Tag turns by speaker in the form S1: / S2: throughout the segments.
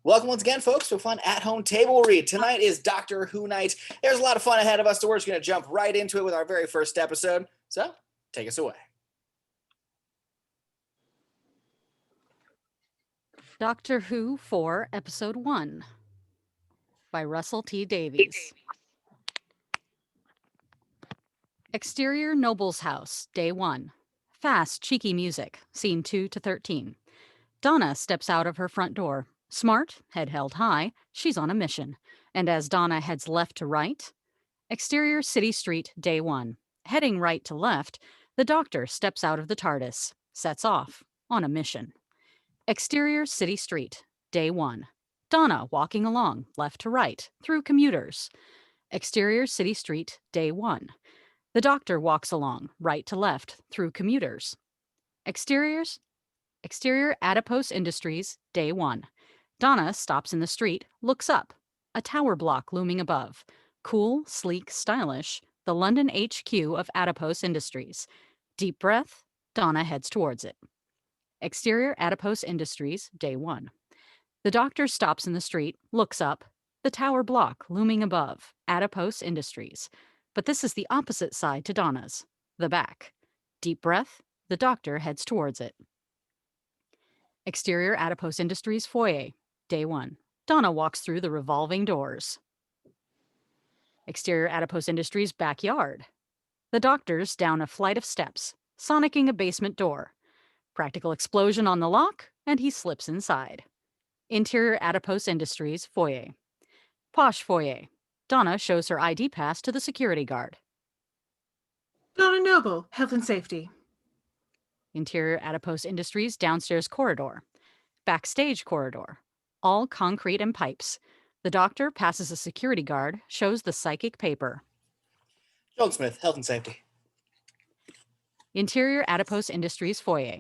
S1: Welcome once again, folks, to a fun at-home table read. Tonight is Doctor Who night. There's a lot of fun ahead of us, so we're just going to jump right into it with our very first episode. So, take us away.
S2: Doctor Who 4, Episode 1 by Russell T. Davies. Exterior Noble's house, Day 1. Fast, cheeky music, Scene 2 to 13. Donna steps out of her front door. Smart, head held high, she's on a mission. And as Donna heads left to right, exterior City Street, Day 1. Heading right to left, the Doctor steps out of the TARDIS, sets off, on a mission. Exterior City Street, Day 1. Donna walking along, left to right, through commuters. Exterior City Street, Day 1. The Doctor walks along, right to left, through commuters. Exterior Adipose Industries, Day 1. Donna stops in the street, looks up. A tower block looming above. Cool, sleek, stylish, the London HQ of Adipose Industries. Deep breath, Donna heads towards it. Exterior Adipose Industries, Day 1. The Doctor stops in the street, looks up. The tower block looming above, Adipose Industries. But this is the opposite side to Donna's, the back. Deep breath, the Doctor heads towards it. Exterior Adipose Industries foyer, Day 1. Donna walks through the revolving doors. Exterior Adipose Industries backyard. The Doctor's down a flight of steps, sonicking a basement door. Practical explosion on the lock, and he slips inside. Interior Adipose Industries foyer. Posh foyer. Donna shows her ID pass to the security guard.
S3: Donna Noble, Health and Safety.
S2: Interior Adipose Industries downstairs corridor. Backstage corridor. All concrete and pipes. The Doctor passes a security guard, shows the psychic paper.
S1: Goldsmith, Health and Safety.
S2: Interior Adipose Industries foyer.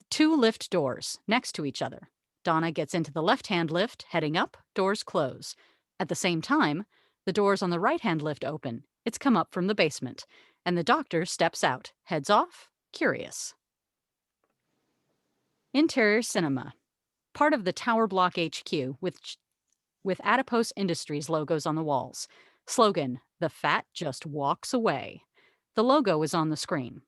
S2: 2 lift doors, next to each other. Donna gets into the left-hand lift, heading up, doors close. At the same time, the doors on the right-hand lift open. It's come up from the basement. And the Doctor steps out, heads off, curious. Interior Cinema. Part of the Tower Block HQ with Adipose Industries logos on the walls. Slogan, "The Fat Just Walks Away." The logo is on the screen.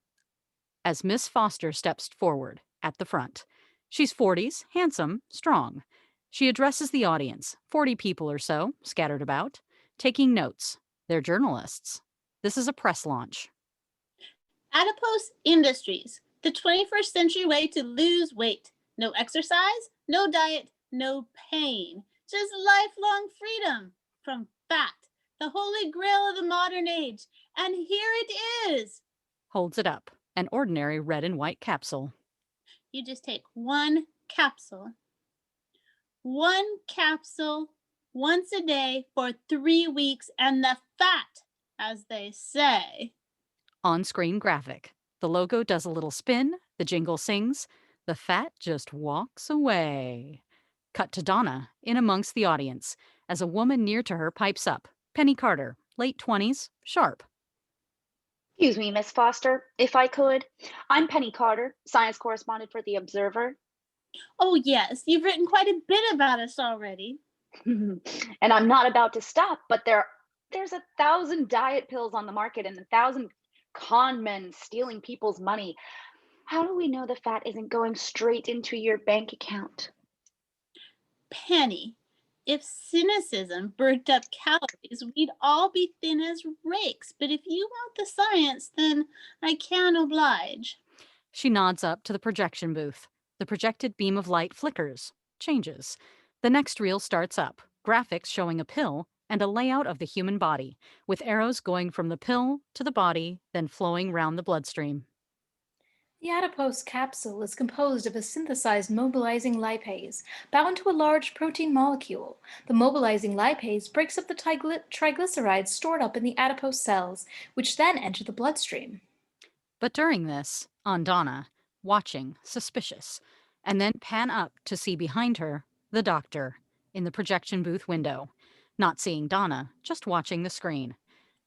S2: As Miss Foster steps forward, at the front. She's 40s, handsome, strong. She addresses the audience, 40 people or so, scattered about, taking notes. They're journalists. This is a press launch.
S4: Adipose Industries, the 21st century way to lose weight. No exercise, no diet, no pain. Just lifelong freedom from fat, the holy grail of the modern age. And here it is.
S2: Holds it up, an ordinary red and white capsule.
S4: You just take one capsule once a day for 3 weeks, and the fat, as they say.
S2: On-screen graphic. The logo does a little spin, the jingle sings, "The fat just walks away." Cut to Donna, in amongst the audience, as a woman near to her pipes up. Penny Carter, late 20s, sharp.
S5: Excuse me, Miss Foster, if I could. I'm Penny Carter, science correspondent for The Observer.
S4: Oh yes, you've written quite a bit about us already.
S5: And I'm not about to stop, but there's 1,000 diet pills on the market and 1,000 con men stealing people's money. How do we know the fat isn't going straight into your bank account?
S4: Penny, if cynicism burnt up calories, we'd all be thin as rakes. But if you want the science, then I can oblige.
S2: She nods up to the projection booth. The projected beam of light flickers, changes. The next reel starts up, graphics showing a pill and a layout of the human body, with arrows going from the pill to the body, then flowing round the bloodstream.
S6: The adipose capsule is composed of a synthesized mobilizing lipase bound to a large protein molecule. The mobilizing lipase breaks up the triglycerides stored up in the adipose cells, which then enter the bloodstream.
S2: But during this, on Donna, watching, suspicious, and then pan up to see behind her the Doctor in the projection booth window. Not seeing Donna, just watching the screen.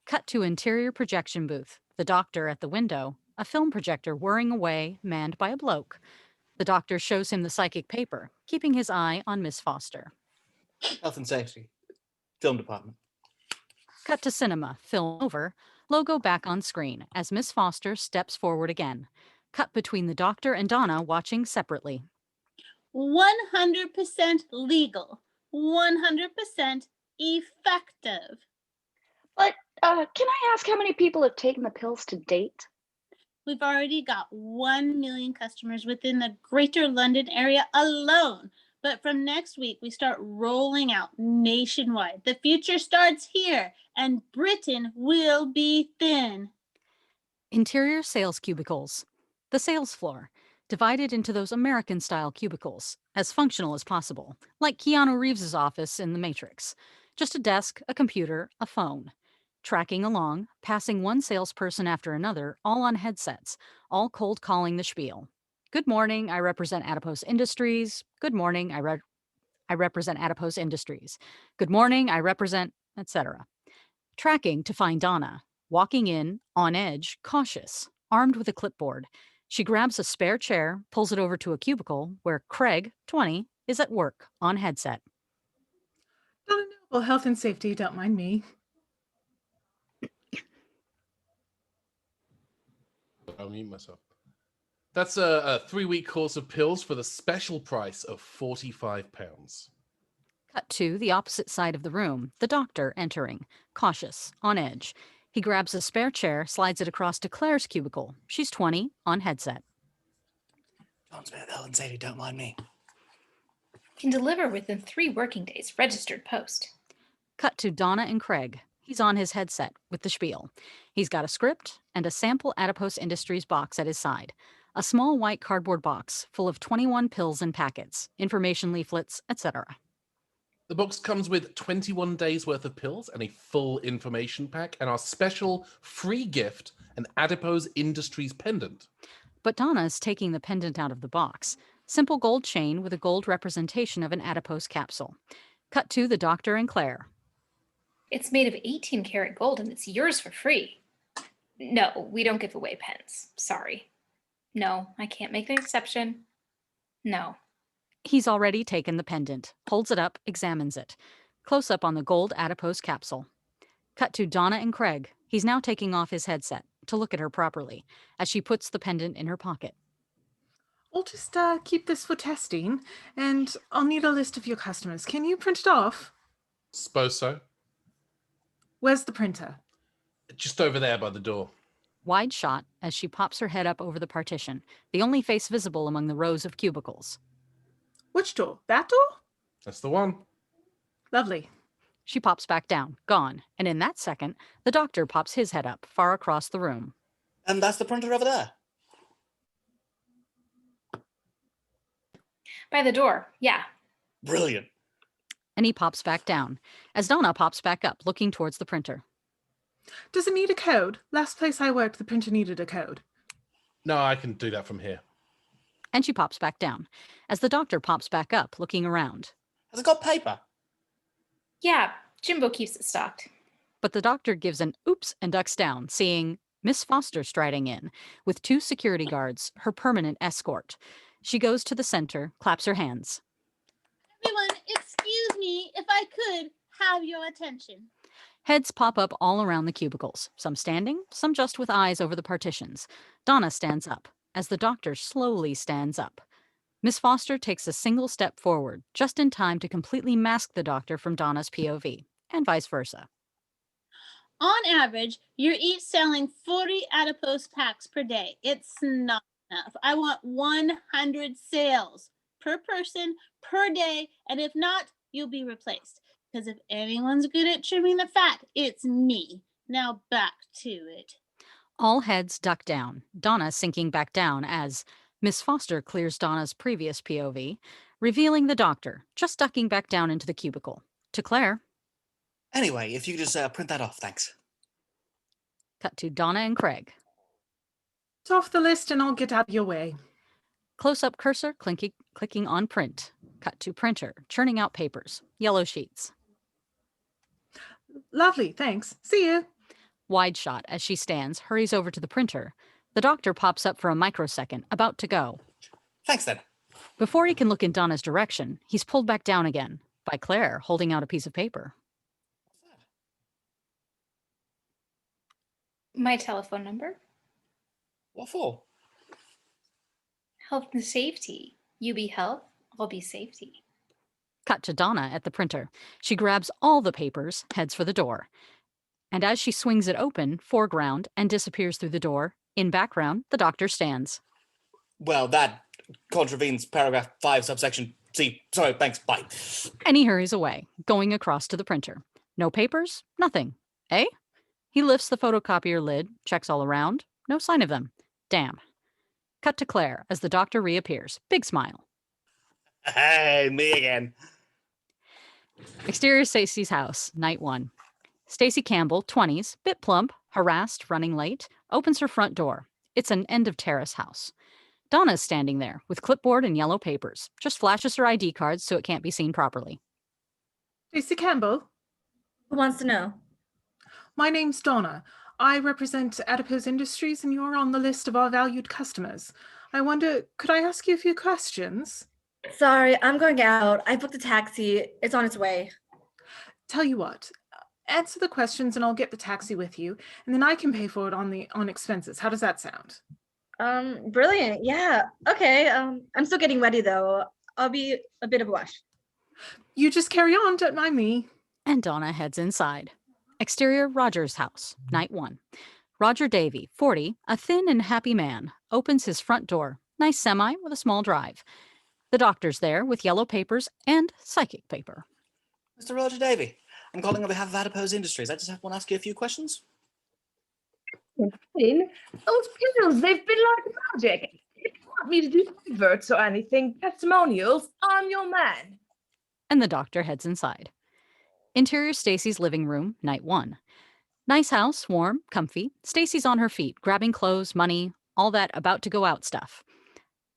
S2: Cut to interior projection booth, the Doctor at the window, a film projector whirring away, manned by a bloke. The doctor shows him the psychic paper, keeping his eye on Miss Foster.
S1: Health and safety. Film department.
S2: Cut to cinema, film over, logo back on screen as Miss Foster steps forward again. Cut between the doctor and Donna watching separately.
S4: 100% legal. 100% effective.
S5: But can I ask how many people have taken the pills to date?
S4: We've already got 1 million customers within the greater London area alone. But from next week, we start rolling out nationwide. The future starts here, and Britain will be thin.
S2: Interior sales cubicles. The sales floor, divided into those American-style cubicles, as functional as possible, like Keanu Reeves' office in The Matrix. Just a desk, a computer, a phone. Tracking along, passing one salesperson after another, all on headsets, all cold calling the spiel. Good morning, I represent Adipose Industries. Good morning, I represent Adipose Industries. Good morning, I represent, etc. Tracking to find Donna, walking in, on edge, cautious, armed with a clipboard. She grabs a spare chair, pulls it over to a cubicle where Craig, 20, is at work, on headset.
S3: Donna Noble, health and safety, don't mind me.
S7: I'll mute myself. That's a 3-week course of pills for the special price of £45.
S2: Cut to the opposite side of the room, the doctor entering, cautious, on edge. He grabs a spare chair, slides it across to Claire's cubicle. She's 20, on headset.
S1: John Smith, health and safety, don't mind me.
S6: Can deliver within 3 working days, registered post.
S2: Cut to Donna and Craig. He's on his headset with the spiel. He's got a script and a sample Adipose Industries box at his side. A small white cardboard box full of 21 pills and packets, information leaflets, etc.
S7: The box comes with 21 days worth of pills and a full information pack and our special free gift, an Adipose Industries pendant.
S2: But Donna's taking the pendant out of the box. Simple gold chain with a gold representation of an adipose capsule. Cut to the doctor and Claire.
S6: It's made of 18-karat gold and it's yours for free. No, we don't give away pens. Sorry. No, I can't make an exception. No.
S2: He's already taken the pendant, holds it up, examines it. Close up on the gold adipose capsule. Cut to Donna and Craig. He's now taking off his headset to look at her properly as she puts the pendant in her pocket.
S3: I'll just keep this for testing, and I'll need a list of your customers. Can you print it off?
S7: Suppose so.
S3: Where's the printer?
S7: Just over there by the door.
S2: Wide shot as she pops her head up over the partition, the only face visible among the rows of cubicles.
S3: Which door? That door?
S7: That's the one.
S3: Lovely.
S2: She pops back down, gone, and in that second, the doctor pops his head up, far across the room.
S1: And that's the printer over there.
S6: By the door, yeah.
S1: Brilliant.
S2: And he pops back down, as Donna pops back up, looking towards the printer.
S3: Does it need a code? Last place I worked, the printer needed a code.
S7: No, I can do that from here.
S2: And she pops back down, as the doctor pops back up, looking around.
S1: Has it got paper?
S6: Yeah, Jimbo keeps it stocked.
S2: But the doctor gives an oops and ducks down, seeing Miss Foster striding in, with 2 security guards, her permanent escort. She goes to the center, claps her hands.
S4: Everyone, excuse me if I could have your attention.
S2: Heads pop up all around the cubicles, some standing, some just with eyes over the partitions. Donna stands up, as the doctor slowly stands up. Miss Foster takes a single step forward, just in time to completely mask the doctor from Donna's POV, and vice versa.
S4: On average, you're each selling 40 adipose packs per day. It's not enough. I want 100 sales per person per day, and if not, you'll be replaced. Because if anyone's good at trimming the fat, it's me. Now back to it.
S2: All heads duck down, Donna sinking back down as Miss Foster clears Donna's previous POV, revealing the doctor, just ducking back down into the cubicle. To Claire.
S1: Anyway, if you could just print that off, thanks.
S2: Cut to Donna and Craig.
S3: It's off the list and I'll get out of your way.
S2: Close-up cursor clicking on print. Cut to printer, churning out papers, yellow sheets.
S3: Lovely, thanks. See you.
S2: Wide shot as she stands, hurries over to the printer. The doctor pops up for a microsecond, about to go.
S1: Thanks then.
S2: Before he can look in Donna's direction, he's pulled back down again by Claire holding out a piece of paper.
S6: My telephone number.
S1: What for?
S6: Health and safety. You be health, I'll be safety.
S2: Cut to Donna at the printer. She grabs all the papers, heads for the door. And as she swings it open, foreground, and disappears through the door, in background, the doctor stands.
S1: Well, that contravenes paragraph 5, subsection C. Sorry, thanks, bye.
S2: And he hurries away, going across to the printer. No papers, nothing. Eh? He lifts the photocopier lid, checks all around. No sign of them. Damn. Cut to Claire as the doctor reappears. Big smile.
S1: Hey, me again.
S2: Exterior Stacy's house, night 1. Stacy Campbell, 20s, bit plump, harassed, running late, opens her front door. It's an end-of-terrace house. Donna's standing there with clipboard and yellow papers. Just flashes her ID cards so it can't be seen properly.
S3: Stacy Campbell,
S8: Who wants to know?
S3: my name's Donna. I represent Adipose Industries and you're on the list of our valued customers. I wonder, could I ask you a few questions?
S8: Sorry, I'm going out. I booked a taxi. It's on its way.
S3: Tell you what, answer the questions and I'll get the taxi with you, and then I can pay for it on expenses. How does that sound?
S8: Brilliant. Yeah. Okay. I'm still getting ready though. I'll be a bit of a rush.
S3: You just carry on, don't mind me.
S2: And Donna heads inside. Exterior Roger's house, night 1. Roger Davy, 40, a thin and happy man, opens his front door. Nice semi with a small drive. The doctor's there with yellow papers and psychic paper.
S1: Mr. Roger Davy, I'm calling on behalf of Adipose Industries. I just want to ask you a few questions.
S9: Those pills, they've been like magic. If you want me to do adverts or anything, testimonials, I'm your man.
S2: And the doctor heads inside. Interior Stacy's living room, night 1. Nice house, warm, comfy. Stacy's on her feet, grabbing clothes, money, all that about to go out stuff.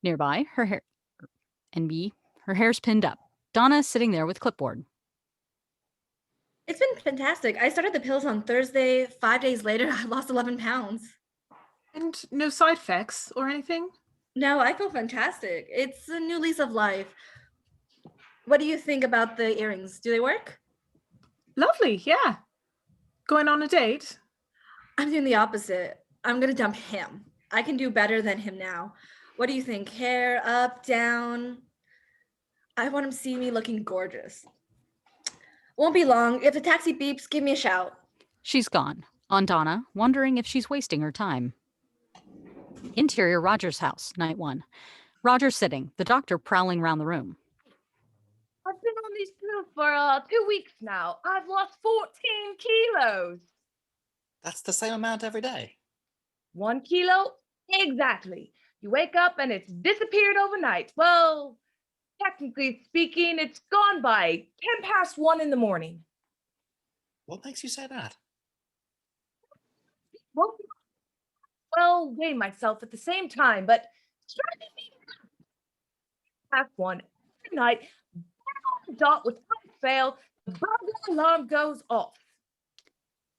S2: Nearby, her hair's pinned up. Donna's sitting there with clipboard.
S8: It's been fantastic. I started the pills on Thursday. 5 days later, I lost 11 pounds.
S3: And no side effects or anything?
S8: No, I feel fantastic. It's a new lease of life. What do you think about the earrings? Do they work?
S3: Lovely, yeah. Going on a date?
S8: I'm doing the opposite. I'm going to dump him. I can do better than him now. What do you think? Hair up, down? I want him to see me looking gorgeous. Won't be long. If the taxi beeps, give me a shout.
S2: She's gone. On Donna, wondering if she's wasting her time. Interior Roger's house, night 1. Roger's sitting, the doctor prowling around the room.
S9: I've been on these pills for 2 weeks now. I've lost 14 kilos.
S1: That's the same amount every day.
S9: 1 kilo? Exactly. You wake up and it's disappeared overnight. Well, technically speaking, it's gone by 1:10 in the morning.
S1: What makes you say that?
S9: Well, weigh myself at the same time, but it's driving me nuts. 1 every night, on the dot without fail, the burglar alarm goes off.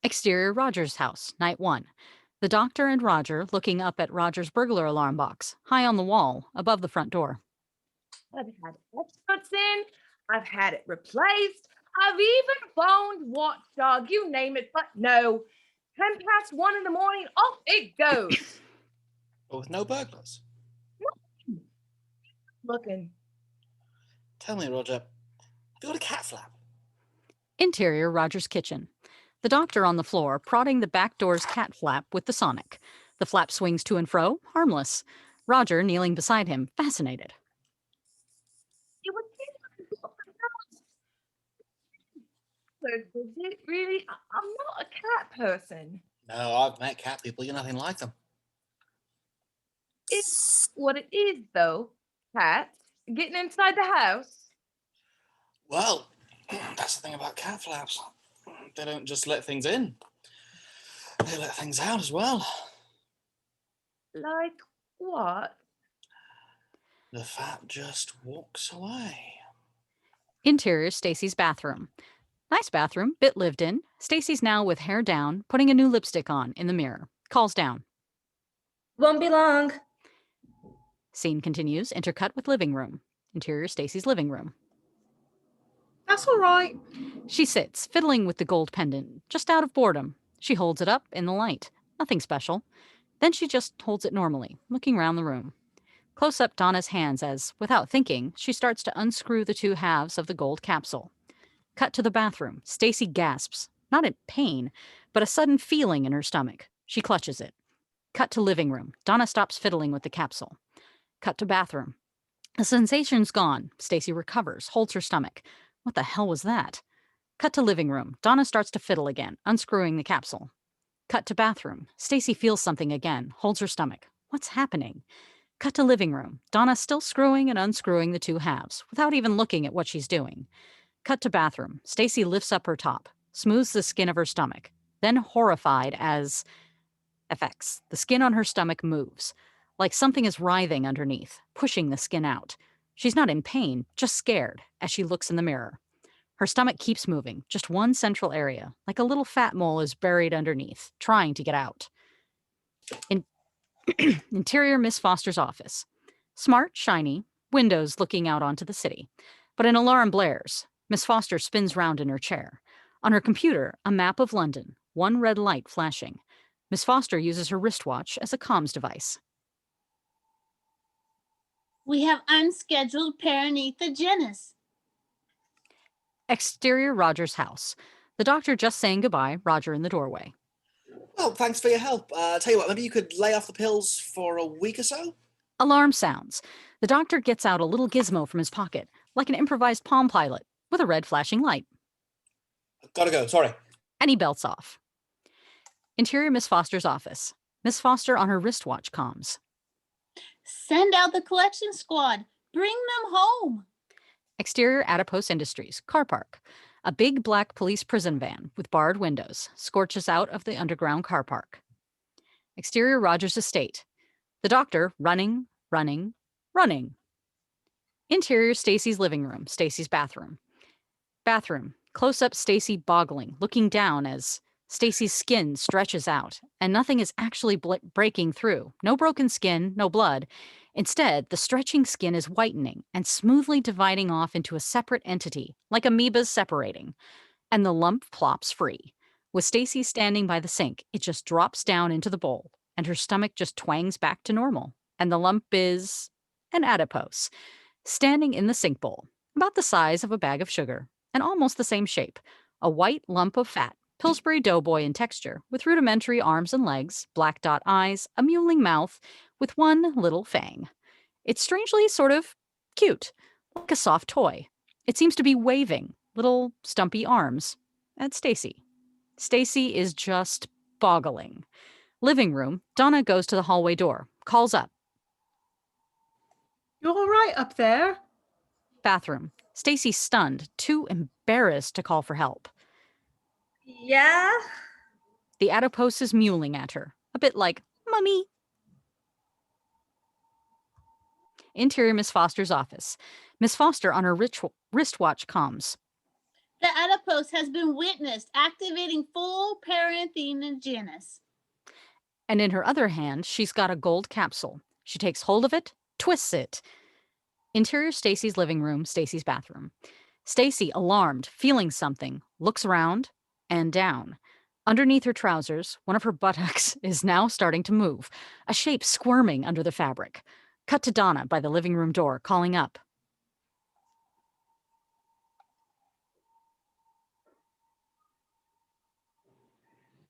S2: Exterior Roger's house, night 1. The doctor and Roger looking up at Roger's burglar alarm box, high on the wall, above the front door.
S9: I've had experts in, I've had it replaced, I've even phoned Watchdog, you name it, but no. 1:10 in the morning, off it goes.
S1: But with no burglars.
S9: Looking.
S1: Tell me, Roger, have you got a cat flap?
S2: Interior Roger's kitchen. The doctor on the floor, prodding the back door's cat flap with the sonic. The flap swings to and fro, harmless. Roger kneeling beside him, fascinated.
S9: It was really, I'm not a cat person.
S1: No, I've met cat people. You're nothing like them.
S9: It's what it is, though. Cats getting inside the house.
S1: Well, that's the thing about cat flaps. They don't just let things in. They let things out as well.
S9: Like what?
S1: The flap just walks away.
S2: Interior Stacy's bathroom. Nice bathroom, bit lived in. Stacy's now with hair down, putting a new lipstick on in the mirror. Calls down.
S8: Won't be long.
S2: Scene continues, intercut with living room. Interior Stacy's living room.
S3: That's all right.
S2: She sits, fiddling with the gold pendant, just out of boredom. She holds it up in the light. Nothing special. Then she just holds it normally, looking around the room. Close up Donna's hands as, without thinking, she starts to unscrew the two halves of the gold capsule. Cut to the bathroom. Stacy gasps, not in pain, but a sudden feeling in her stomach. She clutches it. Cut to living room. Donna stops fiddling with the capsule. Cut to bathroom. The sensation's gone. Stacy recovers, holds her stomach. What the hell was that? Cut to living room. Donna starts to fiddle again, unscrewing the capsule. Cut to bathroom. Stacy feels something again, holds her stomach. What's happening? Cut to living room. Donna still screwing and unscrewing the two halves, without even looking at what she's doing. Cut to bathroom. Stacy lifts up her top, smooths the skin of her stomach, then horrified as effects. The skin on her stomach moves, like something is writhing underneath, pushing the skin out. She's not in pain, just scared, as she looks in the mirror. Her stomach keeps moving, just one central area, like a little fat mole is buried underneath, trying to get out. Interior Miss Foster's office. Smart, shiny, windows looking out onto the city. But an alarm blares. Miss Foster spins round in her chair. On her computer, a map of London, one red light flashing. Miss Foster uses her wristwatch as a comms device.
S4: We have unscheduled paranethogenics.
S2: Exterior Roger's house. The doctor just saying goodbye, Roger in the doorway.
S1: Well, thanks for your help. Tell you what, maybe you could lay off the pills for a week or so?
S2: Alarm sounds. The doctor gets out a little gizmo from his pocket, like an improvised Palm Pilot, with a red flashing light.
S1: Gotta go, sorry.
S2: And he belts off. Interior Miss Foster's office. Miss Foster on her wristwatch comms.
S4: Send out the collection squad. Bring them home.
S2: Exterior Adipose Industries, car park. A big black police prison van with barred windows scorches out of the underground car park. Exterior Rogers estate. The doctor running. Interior Stacy's living room, Stacy's bathroom. Bathroom. Close up Stacy boggling, looking down as Stacy's skin stretches out, and nothing is actually breaking through. No broken skin, no blood. Instead, the stretching skin is whitening and smoothly dividing off into a separate entity, like amoebas separating. And the lump plops free. With Stacy standing by the sink, it just drops down into the bowl, and her stomach just twangs back to normal. And the lump is an adipose, standing in the sink bowl, about the size of a bag of sugar, and almost the same shape. A white lump of fat, Pillsbury Doughboy in texture, with rudimentary arms and legs, black dot eyes, a mewling mouth, with one little fang. It's strangely sort of cute, like a soft toy. It seems to be waving little stumpy arms at Stacy. Stacy is just boggling. Living room, Donna goes to the hallway door, calls up.
S3: You all right up there?
S2: Bathroom, Stacy stunned, too embarrassed to call for help.
S8: Yeah?
S2: The adipose is mewling at her, a bit like, Mummy. Interior Miss Foster's office. Miss Foster on her wristwatch comms.
S4: The adipose has been witnessed activating full paranthenogenesis.
S2: And in her other hand, she's got a gold capsule. She takes hold of it, twists it. Interior Stacy's living room, Stacy's bathroom. Stacy, alarmed, feeling something, looks around and down. Underneath her trousers, one of her buttocks is now starting to move, a shape squirming under the fabric. Cut to Donna by the living room door, calling up.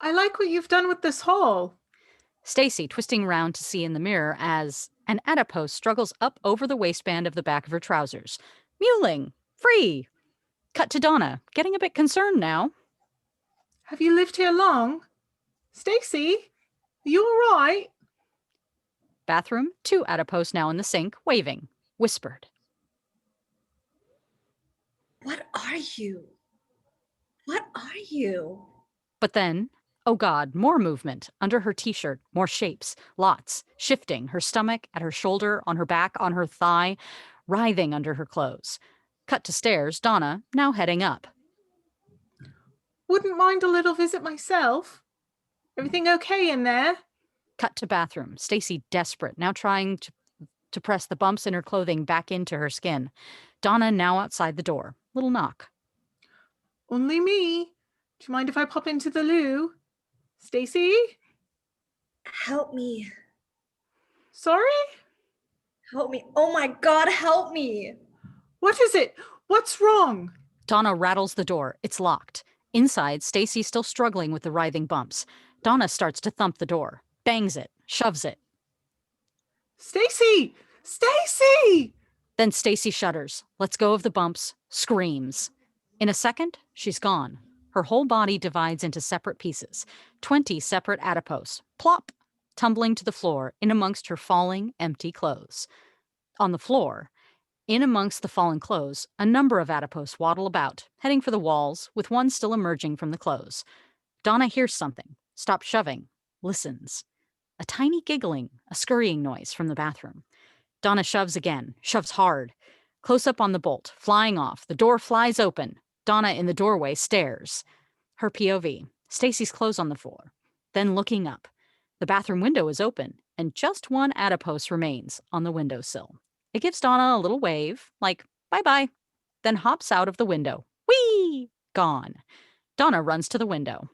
S3: I like what you've done with this hole.
S2: Stacy twisting around to see in the mirror as an adipose struggles up over the waistband of the back of her trousers. Mewling. Free. Cut to Donna, getting a bit concerned now.
S3: Have you lived here long? Stacy, are you all right?
S2: Bathroom, two adipose now in the sink, waving. Whispered.
S8: What are you? What are you?
S2: But then, oh God, more movement. Under her t-shirt, more shapes, lots, shifting, her stomach, at her shoulder, on her back, on her thigh, writhing under her clothes. Cut to stairs, Donna, now heading up.
S3: Wouldn't mind a little visit myself. Everything okay in there?
S2: Cut to bathroom, Stacy desperate, now trying to to press the bumps in her clothing back into her skin. Donna now outside the door. Little knock.
S3: Only me. Do you mind if I pop into the loo? Stacy?
S8: Help me.
S3: Sorry?
S8: Help me. Oh my God, help me.
S3: What is it? What's wrong?
S2: Donna rattles the door. It's locked. Inside, Stacy's still struggling with the writhing bumps. Donna starts to thump the door, bangs it, shoves it.
S3: Stacy! Stacy!
S2: Then Stacy shudders, lets go of the bumps, screams. In a second, she's gone. Her whole body divides into separate pieces, 20 separate adipose, plop, tumbling to the floor in amongst her falling, empty clothes. On the floor, in amongst the fallen clothes, a number of adipose waddle about, heading for the walls, with one still emerging from the clothes. Donna hears something, stops shoving, listens. A tiny giggling, a scurrying noise from the bathroom. Donna shoves again, shoves hard. Close up on the bolt, flying off. The door flies open. Donna in the doorway stares. Her POV, Stacy's clothes on the floor. Then looking up. The bathroom window is open, and just one adipose remains on the windowsill. It gives Donna a little wave, like, bye-bye, then hops out of the window. Whee! Gone. Donna runs to the window.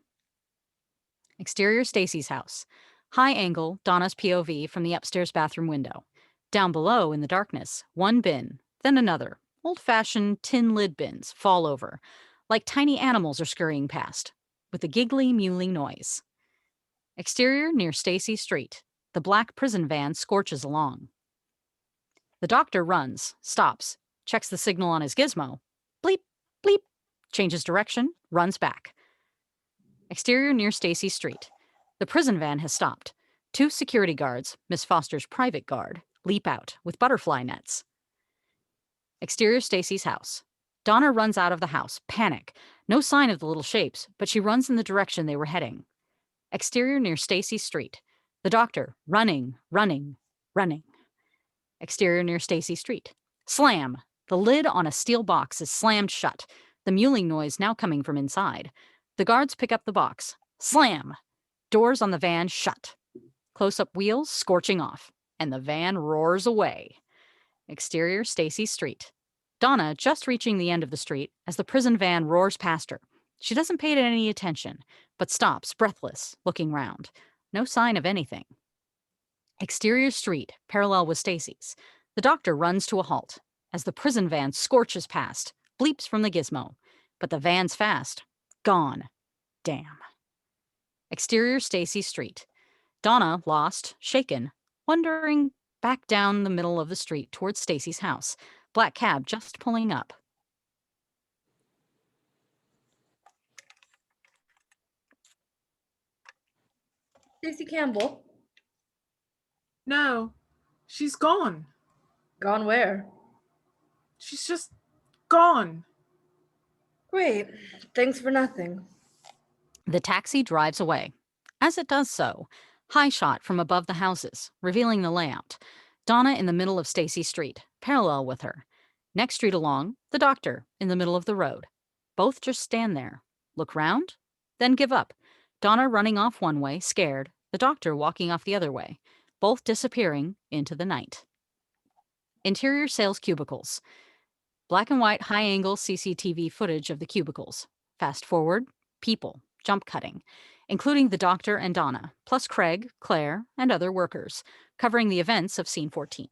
S2: Exterior Stacy's house. High angle, Donna's POV from the upstairs bathroom window. Down below, in the darkness, one bin, then another. Old-fashioned tin lid bins fall over, like tiny animals are scurrying past, with a giggly, mewling noise. Exterior near Stacy Street. The black prison van scorches along. The doctor runs, stops, checks the signal on his gizmo. Bleep, bleep, changes direction, runs back. Exterior near Stacy Street. The prison van has stopped. 2 security guards, Miss Foster's private guard, leap out with butterfly nets. Exterior Stacy's house. Donna runs out of the house, panic. No sign of the little shapes, but she runs in the direction they were heading. Exterior near Stacy Street. The doctor, running, running, running. Exterior near Stacy Street. Slam! The lid on a steel box is slammed shut, the mewling noise now coming from inside. The guards pick up the box. Slam! Doors on the van shut. Close-up wheels scorching off, and the van roars away. Exterior Stacy Street. Donna just reaching the end of the street as the prison van roars past her. She doesn't pay it any attention, but stops, breathless, looking round. No sign of anything. Exterior street, parallel with Stacy's. The doctor runs to a halt as the prison van scorches past, bleeps from the gizmo. But the van's fast. Gone. Damn. Exterior Stacy Street. Donna, lost, shaken, wandering back down the middle of the street towards Stacy's house. Black cab just pulling up.
S8: Stacy Campbell.
S3: No, she's gone.
S8: Gone where?
S3: She's just gone.
S8: Great. Thanks for nothing.
S2: The taxi drives away. As it does so, high shot from above the houses, revealing the layout. Donna in the middle of Stacy Street, parallel with her. Next street along, the doctor in the middle of the road. Both just stand there, look round, then give up. Donna running off one way, scared, the doctor walking off the other way, both disappearing into the night. Interior sales cubicles. Black and white high-angle CCTV footage of the cubicles. Fast forward, people, jump cutting, including the doctor and Donna, plus Craig, Claire, and other workers, covering the events of Scene 14.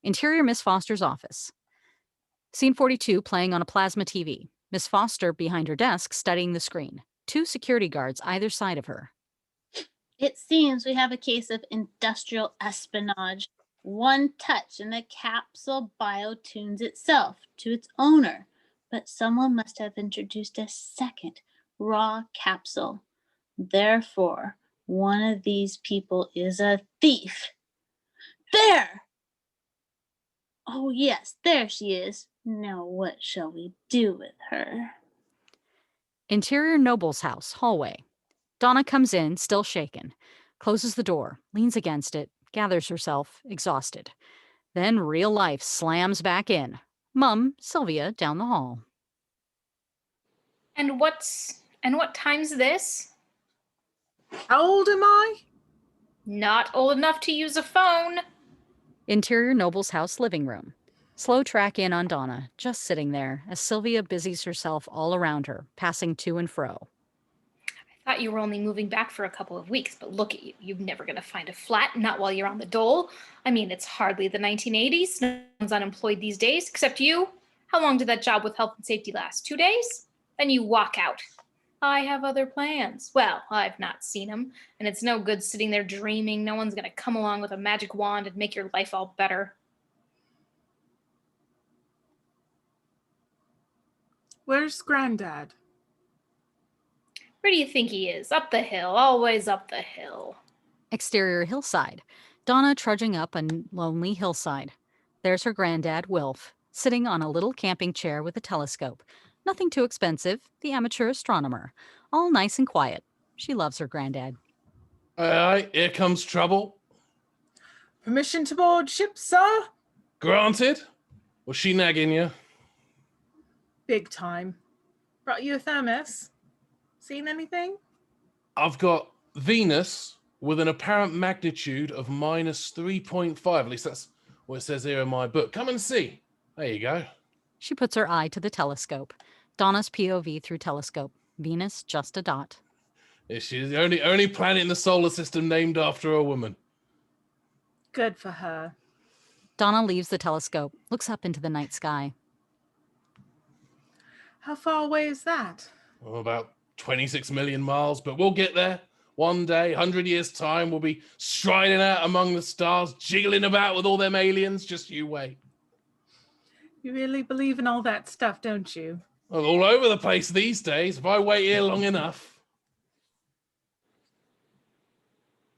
S2: Interior Miss Foster's office. Scene 42 playing on a plasma TV. Miss Foster behind her desk studying the screen. 2 security guards either side of her.
S4: It seems we have a case of industrial espionage. One touch and the capsule bio-tunes itself to its owner, but someone must have introduced a second raw capsule. Therefore, one of these people is a thief. There! Oh yes, there she is. Now what shall we do with her?
S2: Interior Noble's house, hallway. Donna comes in, still shaken, closes the door, leans against it, gathers herself, exhausted. Then real life slams back in. Mum, Sylvia, down the hall.
S6: And what time's this?
S3: How old am I?
S6: Not old enough to use a phone.
S2: Interior Noble's house living room. Slow track in on Donna, just sitting there, as Sylvia busies herself all around her, passing to and fro.
S6: I thought you were only moving back for a couple of weeks, but look at you. You're never going to find a flat, not while you're on the dole. I mean, it's hardly the 1980s. No one's unemployed these days, except you. How long did that job with health and safety last? 2 days? Then you walk out. I have other plans. Well, I've not seen them, and it's no good sitting there dreaming. No one's going to come along with a magic wand and make your life all better.
S3: Where's Granddad?
S6: Where do you think he is? Up the hill, always up the hill.
S2: Exterior hillside. Donna trudging up a lonely hillside. There's her granddad, Wilf, sitting on a little camping chair with a telescope. Nothing too expensive, the amateur astronomer. All nice and quiet. She loves her granddad.
S7: Aye, here comes trouble.
S3: Permission to board ship, sir?
S7: Granted. Was she nagging you?
S3: Big time. Brought you a thermos. Seen anything?
S7: I've got Venus with an apparent magnitude of minus 3.5. At least that's what it says here in my book. Come and see. There you go.
S2: She puts her eye to the telescope. Donna's POV through telescope. Venus, just a dot.
S7: She's the only planet in the solar system named after a woman.
S3: Good for her.
S2: Donna leaves the telescope, looks up into the night sky.
S3: How far away is that?
S7: Oh, about 26 million miles, but we'll get there. One day, 100 years' time, we'll be striding out among the stars, jiggling about with all them aliens. Just you wait.
S3: You really believe in all that stuff, don't you?
S7: Well, all over the place these days, if I wait here long enough.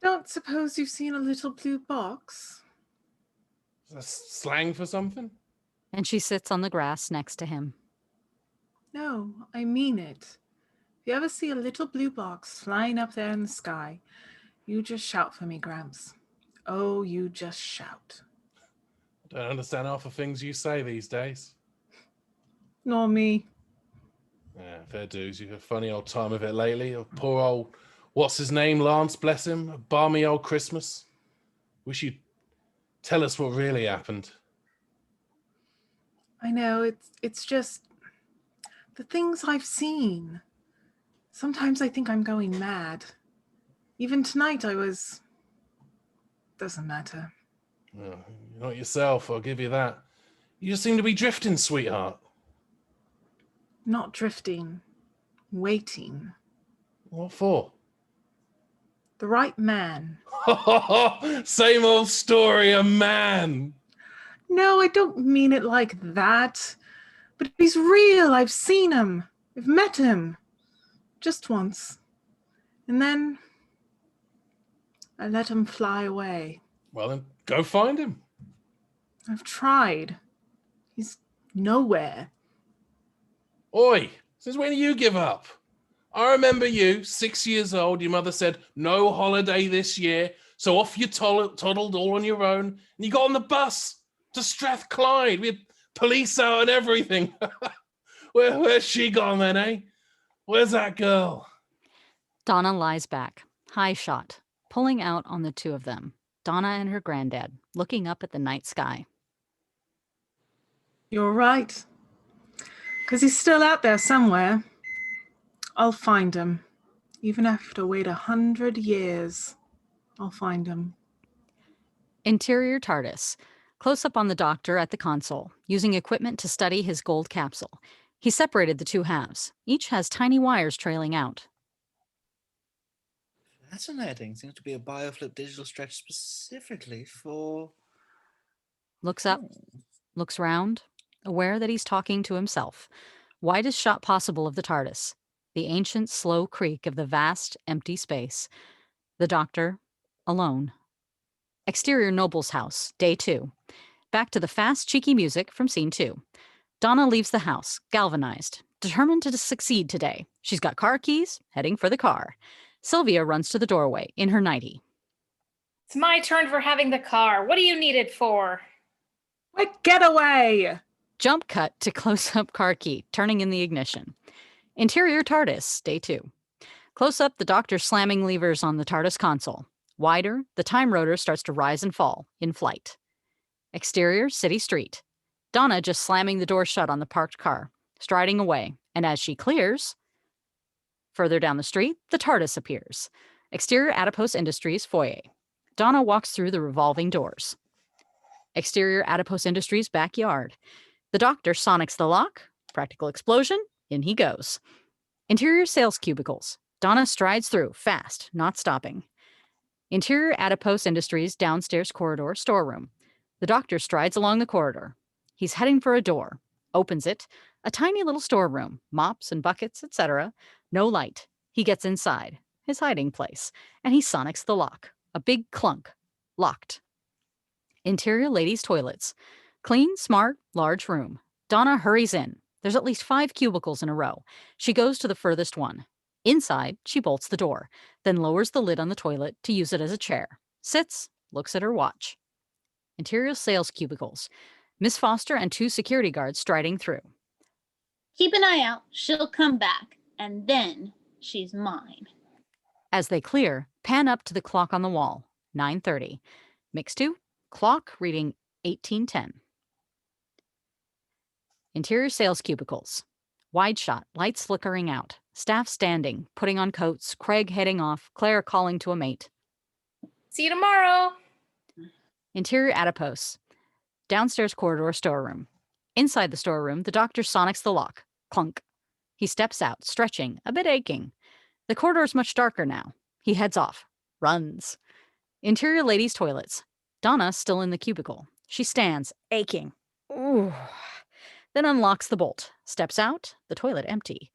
S3: Don't suppose you've seen a little blue box?
S7: Is that slang for something?
S2: And she sits on the grass next to him.
S3: No, I mean it. If you ever see a little blue box flying up there in the sky, you just shout for me, Gramps. Oh, you just shout.
S7: I don't understand half the things you say these days.
S3: Nor me.
S7: Yeah, fair dues. You've had a funny old time of it lately. Oh, poor old, what's his name, Lance, bless him. A balmy old Christmas. Wish you'd tell us what really happened.
S3: I know, it's just the things I've seen. Sometimes I think I'm going mad. Even tonight I was... Doesn't matter.
S7: Oh, you're not yourself, I'll give you that. You just seem to be drifting, sweetheart.
S3: Not drifting. Waiting.
S7: What for?
S3: The right man.
S7: Same old story, a man.
S3: No, I don't mean it like that. But he's real. I've seen him. I've met him. Just once. And then I let him fly away.
S7: Well, then go find him.
S3: I've tried. He's nowhere.
S7: Oi, since when do you give up? I remember you, 6 years old, your mother said, no holiday this year, so off you toddled all on your own, and you got on the bus to Strathclyde with police out and everything. Where's she gone then, eh? Where's that girl?
S2: Donna lies back, high shot, pulling out on the two of them. Donna and her granddad, looking up at the night sky.
S3: You're right. Because he's still out there somewhere. I'll find him. Even if I have to wait 100 years, I'll find him.
S2: Interior TARDIS. Close up on the doctor at the console, using equipment to study his gold capsule. He separated the two halves. Each has tiny wires trailing out.
S1: Fascinating. Seems to be a bioflip digital stretch specifically for...
S2: Looks up, looks round, aware that he's talking to himself. Widest shot possible of the TARDIS. The ancient, slow creak of the vast, empty space. The doctor, alone. Exterior Noble's house, day 2. Back to the fast, cheeky music from scene 2. Donna leaves the house, galvanized, determined to succeed today. She's got car keys, heading for the car. Sylvia runs to the doorway, in her nightie.
S6: It's my turn for having the car. What do you need it for?
S3: Quick getaway!
S2: Jump cut to close-up car key, turning in the ignition. Interior TARDIS, day 2. Close up, the doctor slamming levers on the TARDIS console. Wider, the time rotor starts to rise and fall, in flight. Exterior city street. Donna just slamming the door shut on the parked car, striding away, and as she clears, further down the street, the TARDIS appears. Exterior Adipose Industries foyer. Donna walks through the revolving doors. Exterior Adipose Industries backyard. The doctor sonics the lock. Practical explosion. In he goes. Interior sales cubicles. Donna strides through, fast, not stopping. Interior Adipose Industries downstairs corridor storeroom. The doctor strides along the corridor. He's heading for a door. Opens it. A tiny little storeroom. Mops and buckets, etc. No light. He gets inside. His hiding place. And he sonics the lock. A big clunk. Locked. Interior ladies' toilets. Clean, smart, large room. Donna hurries in. There's at least 5 cubicles in a row. She goes to the furthest one. Inside, she bolts the door, then lowers the lid on the toilet to use it as a chair. Sits, looks at her watch. Interior sales cubicles. Miss Foster and 2 security guards striding through.
S4: Keep an eye out. She'll come back. And then she's mine.
S2: As they clear, pan up to the clock on the wall. 9:30. Mix 2. Clock reading 18:10. Interior sales cubicles. Wide shot, lights flickering out. Staff standing, putting on coats, Craig heading off, Claire calling to a mate.
S6: See you tomorrow.
S2: Interior adipose. Downstairs corridor storeroom. Inside the storeroom, the doctor sonics the lock. Clunk. He steps out, stretching, a bit aching. The corridor's much darker now. He heads off. Runs. Interior ladies' toilets. Donna still in the cubicle. She stands, aching. Ooh. Then unlocks the bolt. Steps out, the toilet empty.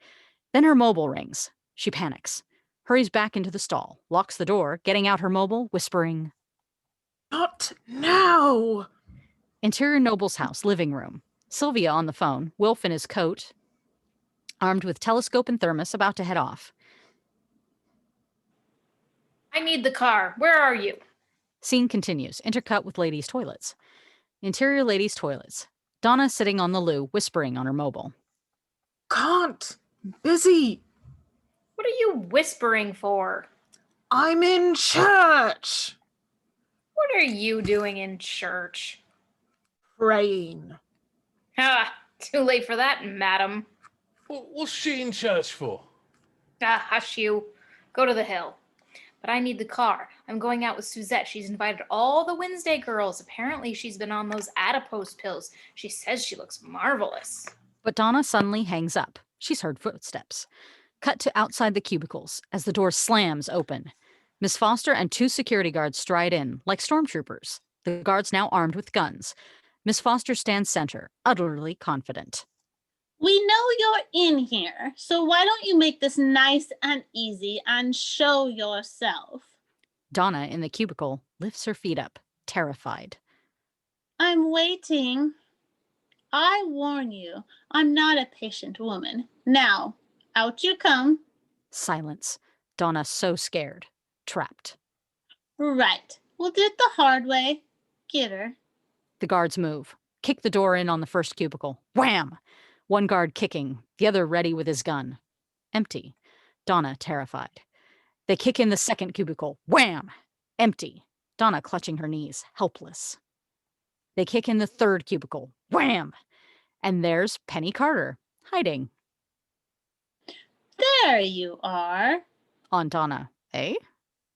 S2: Then her mobile rings. She panics. Hurries back into the stall. Locks the door, getting out her mobile, whispering.
S3: Not now!
S2: Interior noble's house, living room. Sylvia on the phone, Wilf in his coat, armed with telescope and thermos, about to head off.
S6: I need the car. Where are you?
S2: Scene continues, intercut with ladies' toilets. Interior ladies' toilets. Donna sitting on the loo, whispering on her mobile.
S3: Can't. Busy.
S6: What are you whispering for?
S3: I'm in church.
S6: What are you doing in church?
S3: Praying.
S6: Ah, too late for that, madam.
S7: What's she in church for?
S6: Ah, hush you. Go to the hill. But I need the car. I'm going out with Suzette. She's invited all the Wednesday girls. Apparently she's been on those adipose pills. She says she looks marvelous.
S2: But Donna suddenly hangs up. She's heard footsteps. Cut to outside the cubicles as the door slams open. Miss Foster and 2 security guards stride in, like stormtroopers. The guards now armed with guns. Miss Foster stands center, utterly confident.
S4: We know you're in here, so why don't you make this nice and easy and show yourself?
S2: Donna, in the cubicle, lifts her feet up, terrified.
S4: I'm waiting. I warn you, I'm not a patient woman. Now, out you come.
S2: Silence. Donna so scared. Trapped.
S4: Right. We'll do it the hard way. Get her.
S2: The guards move. Kick the door in on the first cubicle. Wham! One guard kicking, the other ready with his gun. Empty. Donna terrified. They kick in the second cubicle. Wham! Empty. Donna clutching her knees, helpless. They kick in the third cubicle. Wham! And there's Penny Carter, hiding.
S4: There you are.
S2: On Donna. Eh?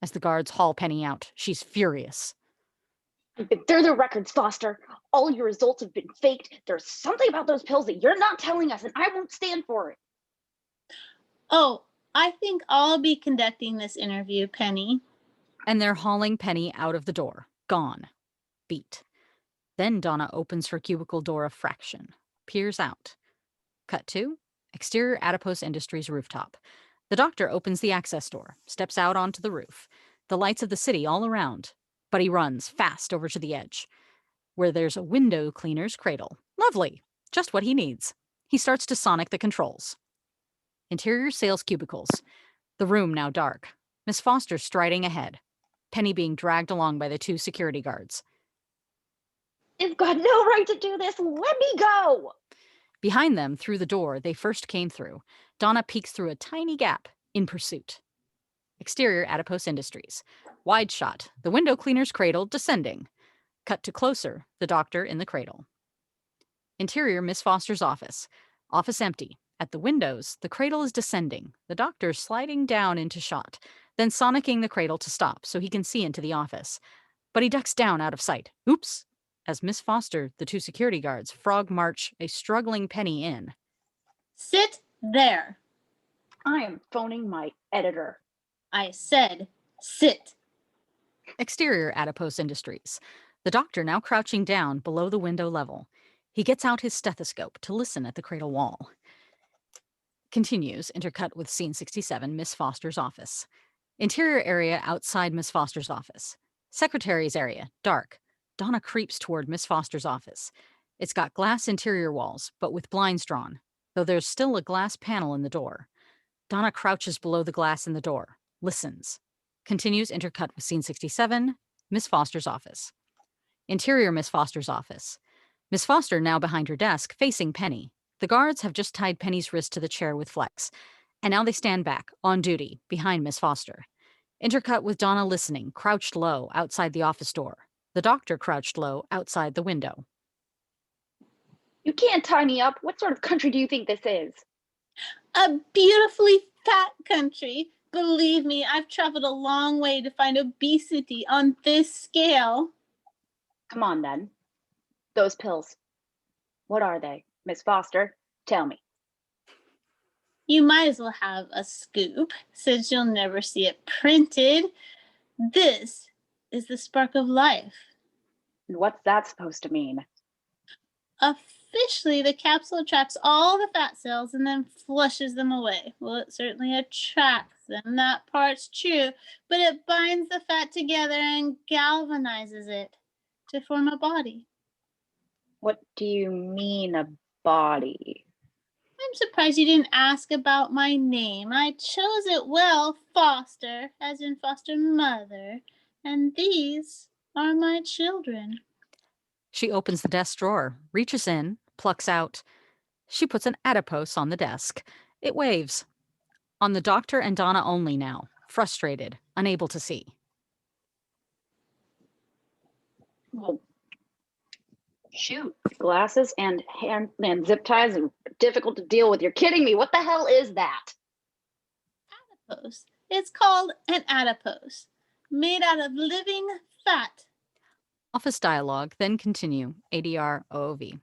S2: As the guards haul Penny out, she's furious.
S5: They're the records, Foster. All your results have been faked. There's something about those pills that you're not telling us, and I won't stand for it.
S4: Oh, I think I'll be conducting this interview, Penny.
S2: And they're hauling Penny out of the door. Gone. Beat. Then Donna opens her cubicle door a fraction. Peers out. Cut to exterior Adipose Industries rooftop. The doctor opens the access door, steps out onto the roof. The lights of the city all around. But he runs fast over to the edge, where there's a window cleaner's cradle. Lovely. Just what he needs. He starts to sonic the controls. Interior sales cubicles. The room now dark. Miss Foster striding ahead. Penny being dragged along by the 2 security guards.
S5: You've got no right to do this. Let me go.
S2: Behind them, through the door they first came through, Donna peeks through a tiny gap, in pursuit. Exterior Adipose Industries. Wide shot, the window cleaner's cradle descending. Cut to closer, the doctor in the cradle. Interior, Miss Foster's office. Office empty. At the windows, the cradle is descending, the doctor sliding down into shot, then sonicking the cradle to stop so he can see into the office. But he ducks down out of sight. Oops! As Miss Foster, the 2 security guards, frog march a struggling Penny in.
S4: Sit there.
S5: I am phoning my editor.
S4: I said sit.
S2: Exterior, Adipose Industries. The doctor now crouching down below the window level. He gets out his stethoscope to listen at the cradle wall. Continues, intercut with scene 67, Miss Foster's office. Interior area outside Miss Foster's office. Secretary's area, dark. Donna creeps toward Miss Foster's office. It's got glass interior walls, but with blinds drawn, though there's still a glass panel in the door. Donna crouches below the glass in the door, listens. Continues, intercut with scene 67, Miss Foster's office. Interior, Miss Foster's office. Miss Foster now behind her desk, facing Penny. The guards have just tied Penny's wrist to the chair with flex, and now they stand back, on duty, behind Miss Foster. Intercut with Donna listening, crouched low, outside the office door. The doctor crouched low, outside the window.
S5: You can't tie me up. What sort of country do you think this is?
S4: A beautifully fat country. Believe me, I've traveled a long way to find obesity on this scale.
S5: Come on, then. Those pills. What are they? Miss Foster, tell me.
S4: You might as well have a scoop, since you'll never see it printed. This is the spark of life.
S5: And what's that supposed to mean?
S4: Officially, the capsule attracts all the fat cells and then flushes them away. Well, it certainly attracts them, that part's true, but it binds the fat together and galvanizes it to form a body.
S5: What do you mean, a body?
S4: I'm surprised you didn't ask about my name. I chose it well, Foster, as in foster mother, and these are my children.
S2: She opens the desk drawer, reaches in, plucks out. She puts an adipose on the desk. It waves. On the doctor and Donna only now, frustrated, unable to see.
S5: Well, shoot, glasses and zip ties are difficult to deal with. You're kidding me. What the hell is that?
S4: Adipose. It's called an adipose, made out of living fat.
S2: Office dialogue, then continue, ADR OOV.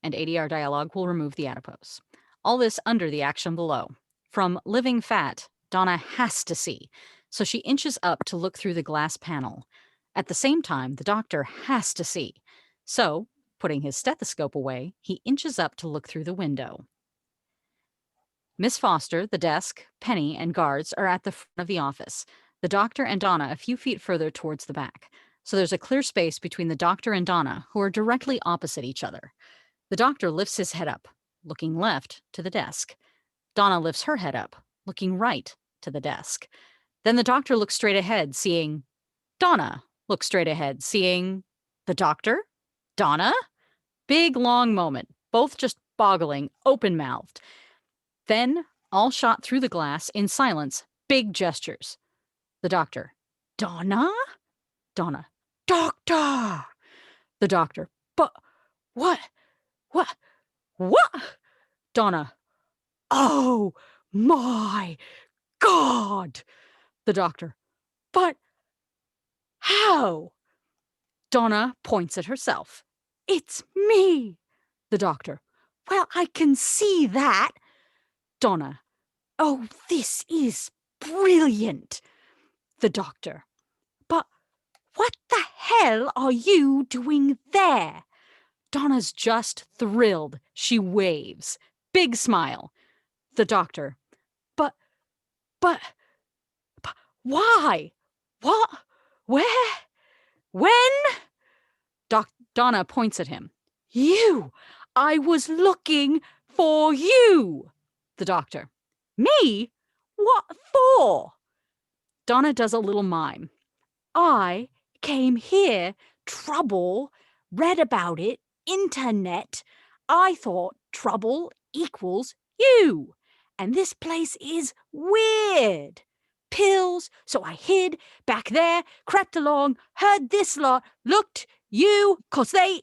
S2: And ADR dialogue will remove the adipose. All this under the action below. From living fat, Donna has to see, so she inches up to look through the glass panel. At the same time, the doctor has to see. So, putting his stethoscope away, he inches up to look through the window. Miss Foster, the desk, Penny, and guards are at the front of the office. The doctor and Donna a few feet further towards the back. So there's a clear space between the doctor and Donna, who are directly opposite each other. The doctor lifts his head up, looking left to the desk. Donna lifts her head up, looking right to the desk. Then the doctor looks straight ahead, seeing... Donna looks straight ahead, seeing... The doctor? Donna? Big, long moment, both just boggling, open-mouthed. Then, all shot through the glass, in silence, big gestures. The doctor. Donna? Donna. Doctor! The doctor. But what? Donna. Oh my God! The doctor. But how? Donna points at herself. It's me! The doctor. Well, I can see that. Donna. Oh, this is brilliant. The doctor. But what the hell are you doing there? Donna's just thrilled. She waves. Big smile. The doctor. But, why? What? Where? When? Donna points at him. You! I was looking for you! The doctor. Me? What for? Donna does a little mime. I came here, trouble, read about it, internet. I thought trouble equals you. And this place is weird. Pills, so I hid back there, crept along, heard this lot, looked You, 'cause they.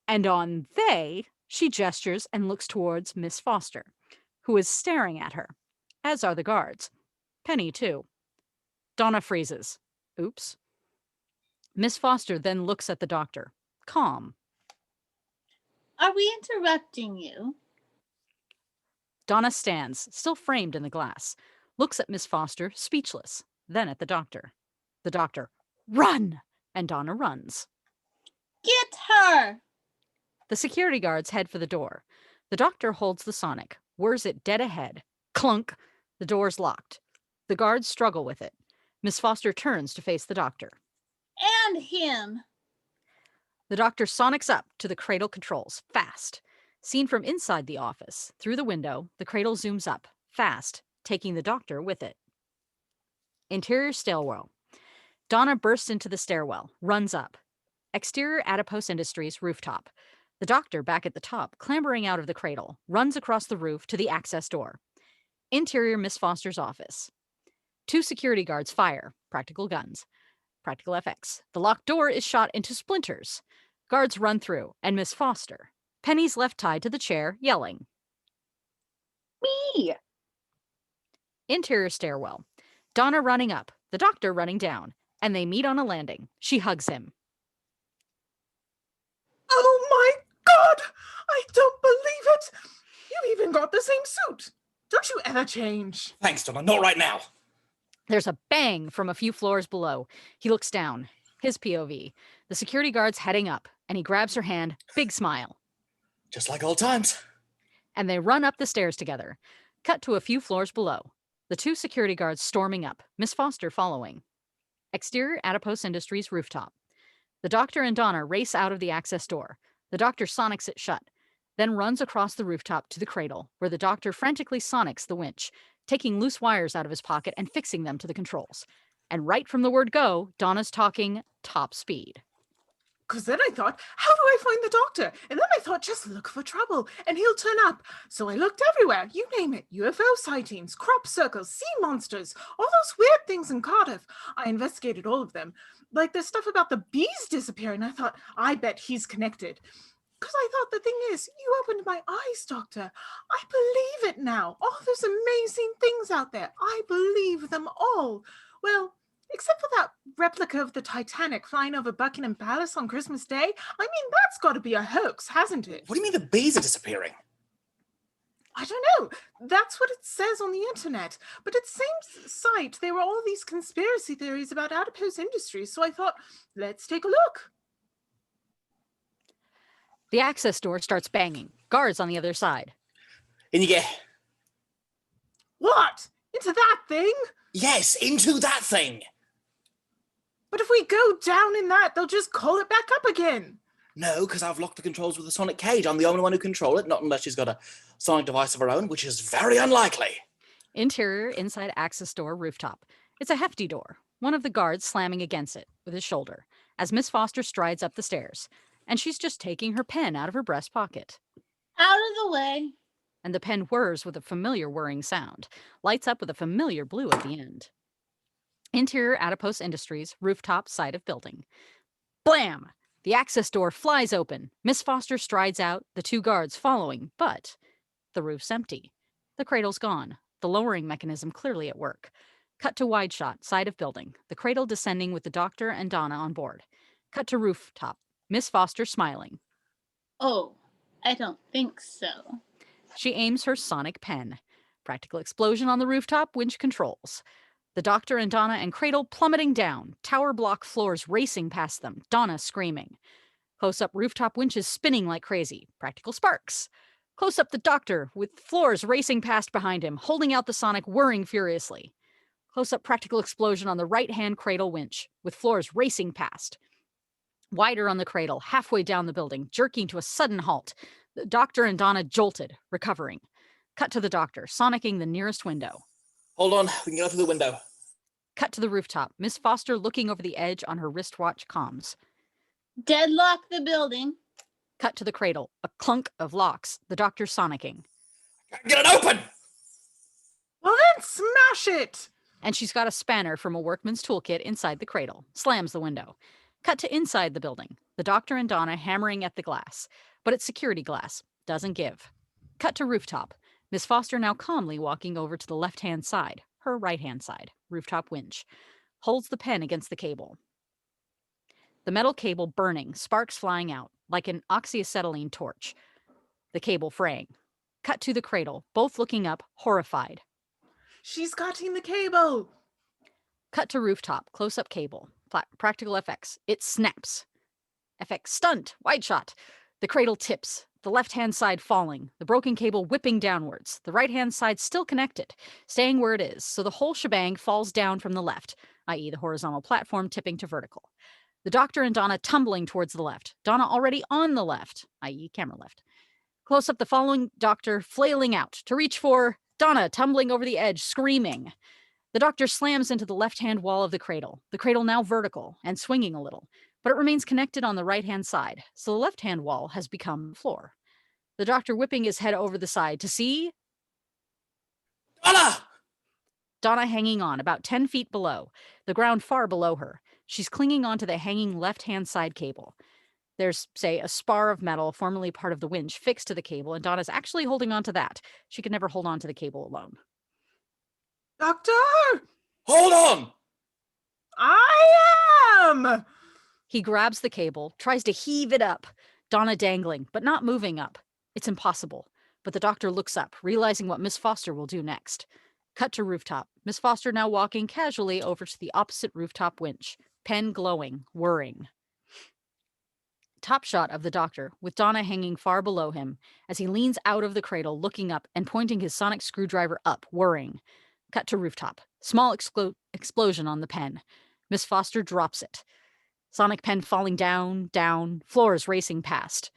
S2: And on they, she gestures and looks towards Miss Foster, who is staring at her, as are the guards. Penny, too. Donna freezes. Oops. Miss Foster then looks at the doctor, calm.
S4: Are we interrupting you?
S2: Donna stands, still framed in the glass, looks at Miss Foster, speechless, then at the doctor. The doctor, run! And Donna runs.
S4: Get her!
S2: The security guards head for the door. The doctor holds the sonic, whirs it dead ahead. Clunk! The door's locked. The guards struggle with it. Miss Foster turns to face the doctor.
S4: And him!
S2: The doctor sonics up to the cradle controls, fast. Seen from inside the office, through the window, the cradle zooms up, fast, taking the doctor with it. Interior stairwell. Donna bursts into the stairwell, runs up. Exterior Adipose Industries rooftop. The doctor, back at the top, clambering out of the cradle, runs across the roof to the access door. Interior Miss Foster's office. 2 security guards fire, practical guns. Practical FX. The locked door is shot into splinters. Guards run through, and Miss Foster. Penny's left tied to the chair, yelling.
S5: Me!
S2: Interior stairwell. Donna running up, the doctor running down, and they meet on a landing. She hugs him.
S3: Oh my God! I don't believe it! You even got the same suit! Don't you ever change?
S1: Thanks, Donna. Not right now.
S2: There's a bang from a few floors below. He looks down. His POV. The security guard's heading up, and he grabs her hand, big smile.
S1: Just like old times.
S2: And they run up the stairs together. Cut to a few floors below. The 2 security guards storming up, Miss Foster following. Exterior Adipose Industries rooftop. The doctor and Donna race out of the access door. The doctor sonics it shut, then runs across the rooftop to the cradle, where the doctor frantically sonics the winch, taking loose wires out of his pocket and fixing them to the controls. And right from the word go, Donna's talking top speed.
S3: Because then I thought, how do I find the doctor? And then I thought, just look for trouble, and he'll turn up. So I looked everywhere, you name it. UFO sightings, crop circles, sea monsters, all those weird things in Cardiff. I investigated all of them. Like the stuff about the bees disappearing. I thought, I bet he's connected. Because I thought, the thing is, you opened my eyes, Doctor. I believe it now. All those amazing things out there. I believe them all. Well, except for that replica of the Titanic flying over Buckingham Palace on Christmas Day. I mean, that's got to be a hoax, hasn't it?
S1: What do you mean the bees are disappearing?
S3: I don't know. That's what it says on the internet. But at the same site, there were all these conspiracy theories about Adipose Industries. So I thought, let's take a look.
S2: The access door starts banging. Guards on the other side.
S1: In you get.
S3: What? Into that thing?
S1: Yes, into that thing.
S3: But if we go down in that, they'll just call it back up again.
S1: No, because I've locked the controls with a sonic cage. I'm the only one who control it, not unless she's got a sonic device of her own, which is very unlikely.
S2: Interior inside access door rooftop. It's a hefty door, one of the guards slamming against it with his shoulder, as Miss Foster strides up the stairs, and she's just taking her pen out of her breast pocket.
S4: Out of the way.
S2: And the pen whirs with a familiar whirring sound, lights up with a familiar blue at the end. Interior Adipose Industries, rooftop side of building. Blam! The access door flies open. Miss Foster strides out, the 2 guards following, but the roof's empty. The cradle's gone, the lowering mechanism clearly at work. Cut to wide shot, side of building, the cradle descending with the doctor and Donna on board. Cut to rooftop, Miss Foster smiling.
S4: Oh, I don't think so.
S2: She aims her sonic pen. Practical explosion on the rooftop, winch controls. The doctor and Donna and cradle plummeting down, tower block floors racing past them, Donna screaming. Close-up rooftop winches spinning like crazy, practical sparks. Close-up the doctor with floors racing past behind him, holding out the sonic, whirring furiously. Close-up practical explosion on the right-hand cradle winch, with floors racing past. Wider on the cradle, halfway down the building, jerking to a sudden halt. The doctor and Donna jolted, recovering. Cut to the doctor, sonicking the nearest window.
S1: Hold on, we can go through the window.
S2: Cut to the rooftop, Miss Foster looking over the edge on her wristwatch comms.
S4: Deadlock the building.
S2: Cut to the cradle, a clunk of locks, the doctor sonicking.
S1: Get it open!
S3: Well then, smash it!
S2: And she's got a spanner from a workman's toolkit inside the cradle, slams the window. Cut to inside the building. The doctor and Donna hammering at the glass, but it's security glass. Doesn't give. Cut to rooftop. Miss Foster now calmly walking over to the left-hand side, her right-hand side, rooftop winch. Holds the pen against the cable. The metal cable burning, sparks flying out, like an oxyacetylene torch. The cable fraying. Cut to the cradle, both looking up, horrified.
S3: She's cutting the cable.
S2: Cut to rooftop, close-up cable. Practical effects. It snaps. FX stunt, wide shot. The cradle tips, the left-hand side falling, the broken cable whipping downwards, the right-hand side still connected, staying where it is, so the whole shebang falls down from the left, i.e. the horizontal platform tipping to vertical. The doctor and Donna tumbling towards the left, Donna already on the left, i.e. camera left. Close up the following doctor flailing out to reach for Donna tumbling over the edge, screaming. The doctor slams into the left-hand wall of the cradle now vertical and swinging a little, but it remains connected on the right-hand side, so the left-hand wall has become the floor. The doctor whipping his head over the side to see
S1: Donna!
S2: Donna hanging on about 10 feet below, the ground far below her. She's clinging onto the hanging left-hand side cable. There's, say, a spar of metal, formerly part of the winch, fixed to the cable, and Donna's actually holding on to that. She could never hold on to the cable alone.
S3: Doctor!
S1: Hold on!
S3: I am!
S2: He grabs the cable, tries to heave it up. Donna dangling, but not moving up. It's impossible. But the doctor looks up, realizing what Miss Foster will do next. Cut to rooftop. Miss Foster now walking casually over to the opposite rooftop winch. Pen glowing, whirring. Top shot of the doctor, with Donna hanging far below him, as he leans out of the cradle, looking up and pointing his sonic screwdriver up, whirring. Cut to rooftop. Small explosion on the pen. Miss Foster drops it. Sonic pen falling down, down, floors racing past.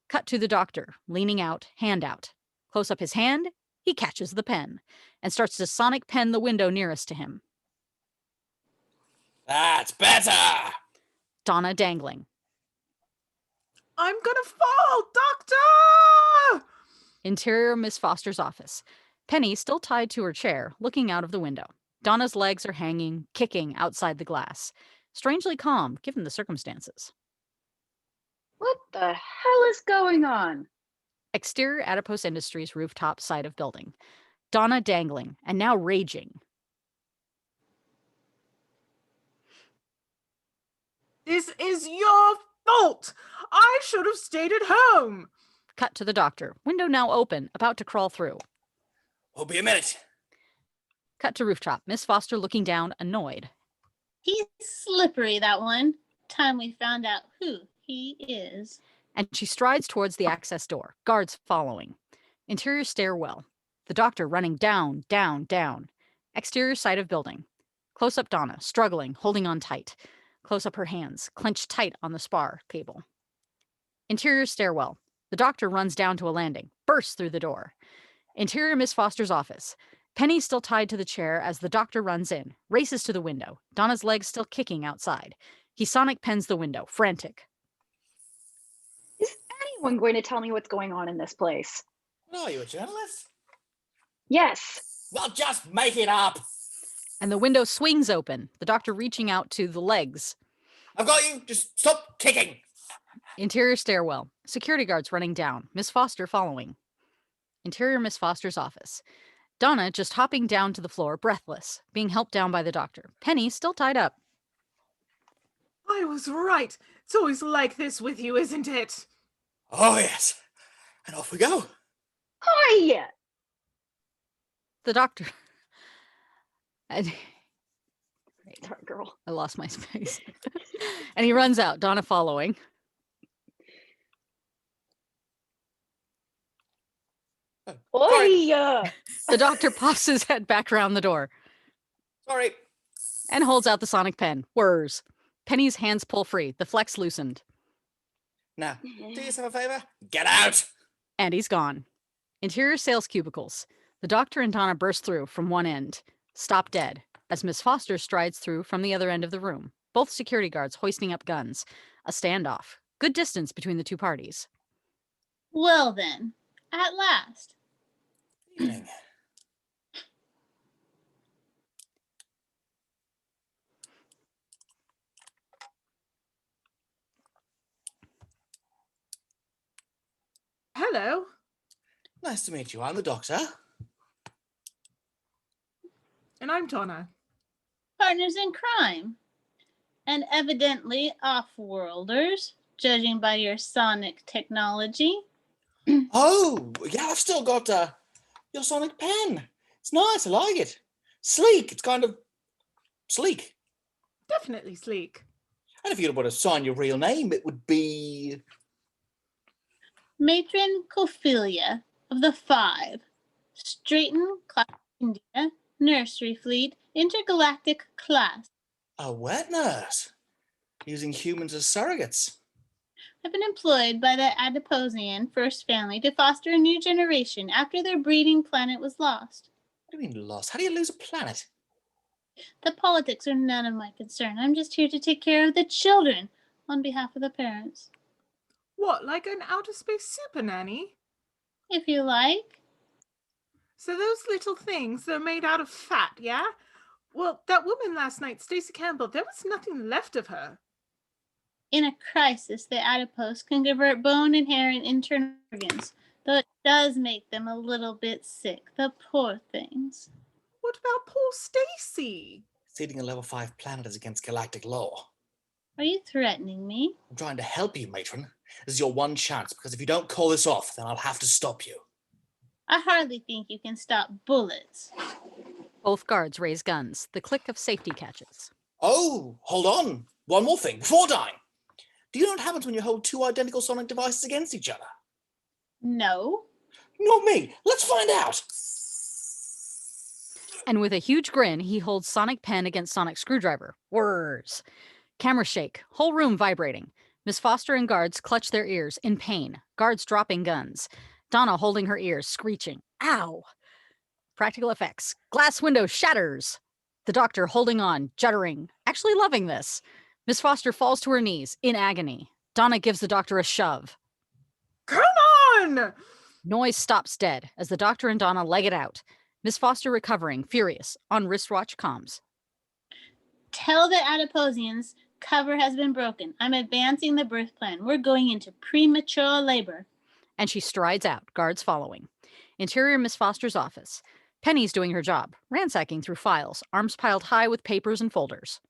S2: Cut to the doctor, leaning out, hand out. Close up his hand, he catches the pen, and starts to sonic pen the window nearest to him.
S1: That's better!
S2: Donna dangling.
S3: I'm gonna fall, doctor!
S2: Interior Miss Foster's office. Penny still tied to her chair, looking out of the window. Donna's legs are hanging, kicking outside the glass. Strangely calm, given the circumstances.
S5: What the hell is going on?
S2: Exterior Adipose Industries rooftop side of building. Donna dangling, and now raging.
S3: This is your fault! I should have stayed at home!
S2: Cut to the doctor. Window now open, about to crawl through.
S1: Won't be a minute.
S2: Cut to rooftop. Miss Foster looking down, annoyed.
S4: He's slippery, that one. Time we found out who he is.
S2: And she strides towards the access door. Guards following. Interior stairwell. The doctor running down, down, down. Exterior side of building. Close up Donna, struggling, holding on tight. Close up her hands, clenched tight on the spar cable. Interior stairwell. The doctor runs down to a landing, bursts through the door. Interior Miss Foster's office. Penny still tied to the chair as the doctor runs in, races to the window. Donna's legs still kicking outside. He sonic pens the window, frantic.
S5: Is anyone going to tell me what's going on in this place?
S1: What are you, a journalist?
S5: Yes.
S1: Well, just make it up.
S2: And the window swings open, the doctor reaching out to the legs.
S1: I've got you. Just stop kicking.
S2: Interior stairwell. Security guards running down. Miss Foster following. Interior Miss Foster's office. Donna just hopping down to the floor, breathless, being helped down by the doctor. Penny still tied up.
S3: I was right. It's always like this with you, isn't it?
S1: Oh, yes. And off we go.
S5: Hi.
S2: The doctor. And
S5: Sorry, girl.
S2: I lost my space. And he runs out, Donna following.
S5: Oi!
S2: The doctor pops his head back around the door
S1: Sorry.
S2: and holds out the sonic pen. Whirs. Penny's hands pull free, the flex loosened,
S1: Now, do yourself a favor. Get out.
S2: and he's gone. Interior sales cubicles. The doctor and Donna burst through from one end, stop dead, as Miss Foster strides through from the other end of the room. Both security guards hoisting up guns. A standoff. Good distance between the two parties.
S4: Well then, at last.
S1: Evening.
S3: Hello.
S1: Nice to meet you. I'm the doctor.
S3: And I'm Donna.
S4: Partners in crime. And evidently off-worlders, judging by your sonic technology.
S1: Oh, yeah, I've still got your sonic pen. It's nice. I like it. Sleek. It's kind of sleek.
S3: Definitely sleek.
S1: And if you were to sign your real name, it would be...
S4: Matron Cophelia of the Five. Straighten, Class India, Nursery Fleet, Intergalactic Class.
S1: A wet nurse. Using humans as surrogates.
S4: Have been employed by the Adiposian first family to foster a new generation after their breeding planet was lost.
S1: What do you mean lost? How do you lose a planet?
S4: The politics are none of my concern. I'm just here to take care of the children on behalf of the parents.
S3: What, like an outer space super nanny?
S4: If you like.
S3: So those little things, they're made out of fat, yeah? Well, that woman last night, Stacy Campbell, there was nothing left of her.
S4: In a crisis, the adipose can convert bone and hair and internal organs, though it does make them a little bit sick. The poor things.
S3: What about poor Stacy?
S1: Seeding a level 5 planet is against galactic law.
S4: Are you threatening me?
S1: I'm trying to help you, matron. This is your one chance, because if you don't call this off, then I'll have to stop you.
S4: I hardly think you can stop bullets.
S2: Both guards raise guns. The click of safety catches.
S1: Oh, hold on. One more thing, before dying. Do you know what happens when you hold two identical sonic devices against each other?
S4: No.
S1: Not me. Let's find out.
S2: And with a huge grin, he holds sonic pen against sonic screwdriver. Whirs. Camera shake. Whole room vibrating. Miss Foster and guards clutch their ears in pain. Guards dropping guns. Donna holding her ears, screeching. Ow! Practical effects. Glass window shatters. The doctor holding on, juddering, actually loving this. Miss Foster falls to her knees, in agony. Donna gives the doctor a shove.
S3: Come on!
S2: Noise stops dead as the doctor and Donna leg it out. Miss Foster recovering, furious, on wristwatch comms.
S4: Tell the Adiposians cover has been broken. I'm advancing the birth plan. We're going into premature labor.
S2: And she strides out, guards following. Interior Miss Foster's office. Penny's doing her job, ransacking through files, arms piled high with papers and folders.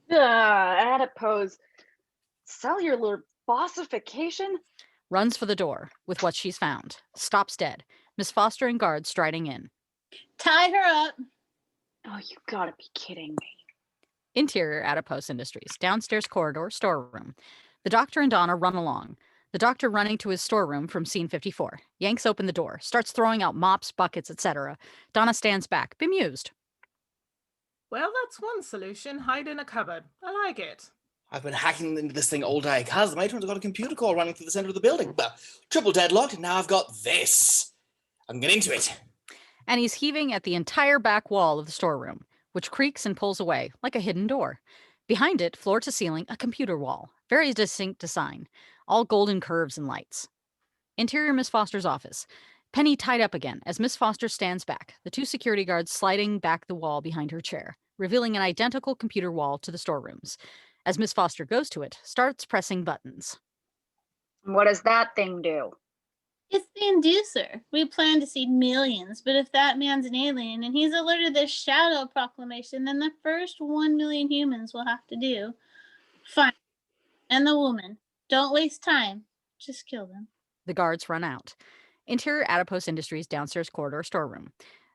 S5: Adipose. Cellular bossification?
S2: Runs for the door with what she's found. Stops dead. Miss Foster and guards striding in.
S4: Tie her up.
S5: Oh, you gotta be kidding me.
S2: Interior Adipose Industries. Downstairs corridor, storeroom. The doctor and Donna run along. The doctor running to his storeroom from scene 54. Yanks open the door. Starts throwing out mops, buckets, etc. Donna stands back, bemused.
S3: Well, that's one solution. Hide in a cupboard. I like it.
S1: I've been hacking into this thing all day because the matron's got a computer core running through the center of the building. But triple deadlocked, and now I've got this. I can get into it.
S2: And he's heaving at the entire back wall of the storeroom, which creaks and pulls away like a hidden door. Behind it, floor to ceiling, a computer wall. Very distinct design. All golden curves and lights. Interior Miss Foster's office. Penny tied up again as Miss Foster stands back, the two security guards sliding back the wall behind her chair, revealing an identical computer wall to the storerooms. As Miss Foster goes to it, starts pressing buttons.
S5: What does that thing do?
S4: It's the inducer. We plan to seed millions, but if that man's an alien and he's alerted the shadow proclamation, then the first 1 million humans will have to do. Fine. And the woman. Don't waste time. Just kill them.
S2: The guards run out. Interior Adipose Industries downstairs corridor storeroom.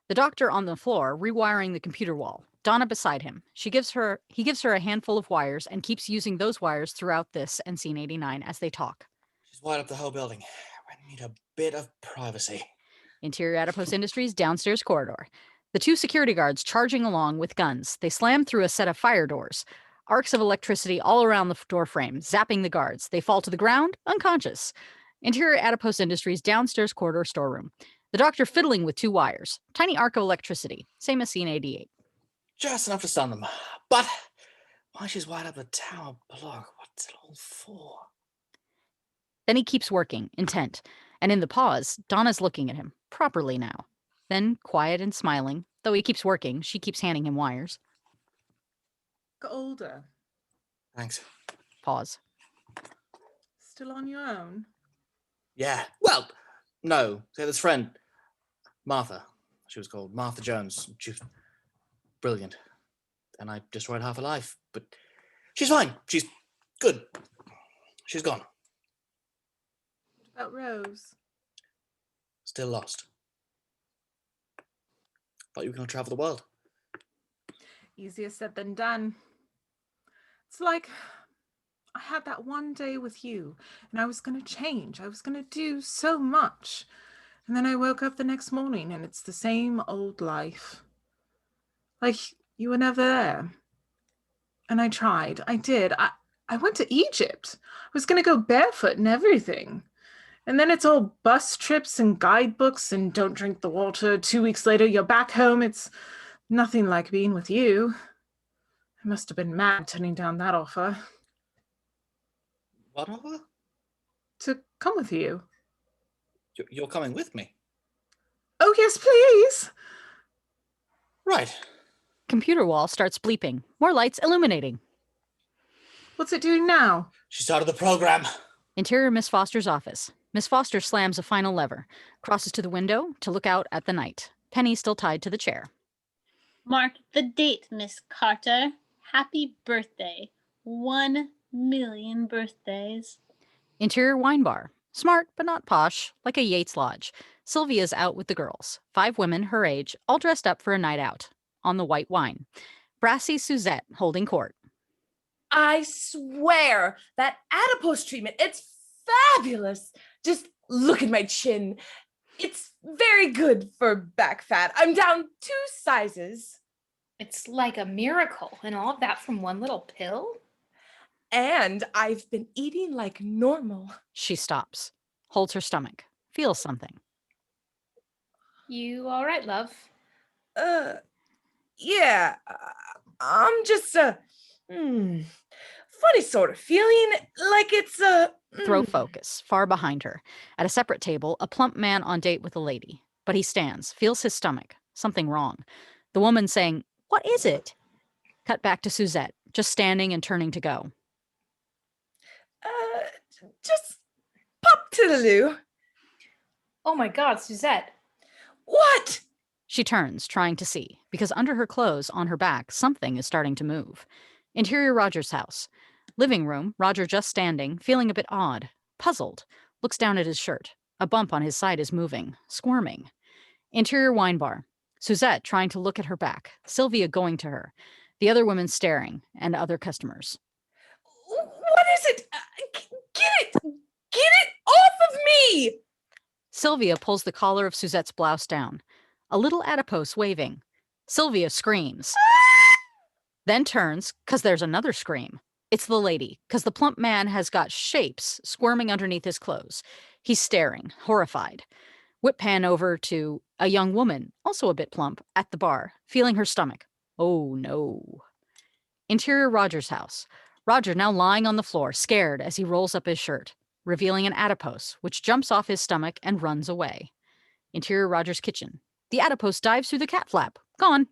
S2: The doctor on the floor rewiring the computer wall. Donna beside him. He gives her a handful of wires and keeps using those wires throughout this and scene 89 as they talk.
S1: She's wired up the whole building. I need a bit of privacy.
S2: Interior Adipose Industries downstairs corridor. The two security guards charging along with guns. They slam through a set of fire doors. Arcs of electricity all around the door frame, zapping the guards. They fall to the ground, unconscious. Interior Adipose Industries downstairs corridor storeroom. The doctor fiddling with two wires. Tiny arc of electricity, same as scene 88.
S1: Just enough to stun them. But why she's wired up the tower block? What's it all for?
S2: Then he keeps working, intent. And in the pause, Donna's looking at him, properly now. Then, quiet and smiling, though he keeps working, she keeps handing him wires.
S3: Got older.
S1: Thanks.
S2: Pause.
S3: Still on your own?
S1: Yeah. Well, no. So this friend, Martha, she was called Martha Jones. She was brilliant. And I destroyed half her life. But she's fine. She's good. She's gone.
S3: What about Rose?
S1: Still lost. Thought you were going to travel the world.
S3: Easier said than done. It's like I had that one day with you, and I was going to change. I was going to do so much. And then I woke up the next morning, and it's the same old life. Like you were never there. And I tried. I did. I went to Egypt. I was going to go barefoot and everything. And then it's all bus trips and guidebooks and don't drink the water. 2 weeks later, you're back home. It's nothing like being with you. I must have been mad turning down that offer.
S1: What offer?
S3: To come with you.
S1: You're coming with me?
S3: Oh, yes, please.
S1: Right.
S2: Computer wall starts bleeping. More lights illuminating.
S3: What's it doing now?
S1: She started the program.
S2: Interior Miss Foster's office. Miss Foster slams a final lever, crosses to the window to look out at the night. Penny still tied to the chair.
S4: Mark the date, Miss Carter. Happy birthday. 1 million birthdays.
S2: Interior wine bar. Smart, but not posh, like a Yates Lodge. Sylvia's out with the girls. 5 women her age, all dressed up for a night out. On the white wine. Brassy Suzette holding court.
S9: I swear that adipose treatment, it's fabulous. Just look at my chin. It's very good for back fat. I'm down 2 sizes.
S6: It's like a miracle, and all of that from one little pill?
S9: And I've been eating like normal.
S2: She stops, holds her stomach, feels something.
S6: You all right, love?
S9: Yeah. I'm just, funny sort of feeling like it's,
S2: Throw focus, far behind her. At a separate table, a plump man on date with a lady. But he stands, feels his stomach. Something wrong. The woman saying, "What is it?" Cut back to Suzette, just standing and turning to go.
S9: Just pop to the loo.
S6: Oh my God, Suzette.
S9: What?
S2: She turns, trying to see, because under her clothes, on her back, something is starting to move. Interior Roger's house. Living room, Roger just standing, feeling a bit odd, puzzled. Looks down at his shirt. A bump on his side is moving, squirming. Interior wine bar. Suzette trying to look at her back. Sylvia going to her. The other women staring, and other customers.
S9: What is it? Get it! Get it off of me!
S2: Sylvia pulls the collar of Suzette's blouse down. A little adipose waving. Sylvia screams. Then turns, 'cause there's another scream. It's the lady, 'cause the plump man has got shapes squirming underneath his clothes. He's staring, horrified. Whip pan over to a young woman, also a bit plump, at the bar, feeling her stomach. Oh no. Interior Roger's house. Roger now lying on the floor, scared as he rolls up his shirt, revealing an adipose, which jumps off his stomach and runs away. Interior Roger's kitchen. The adipose dives through the cat flap. Gone.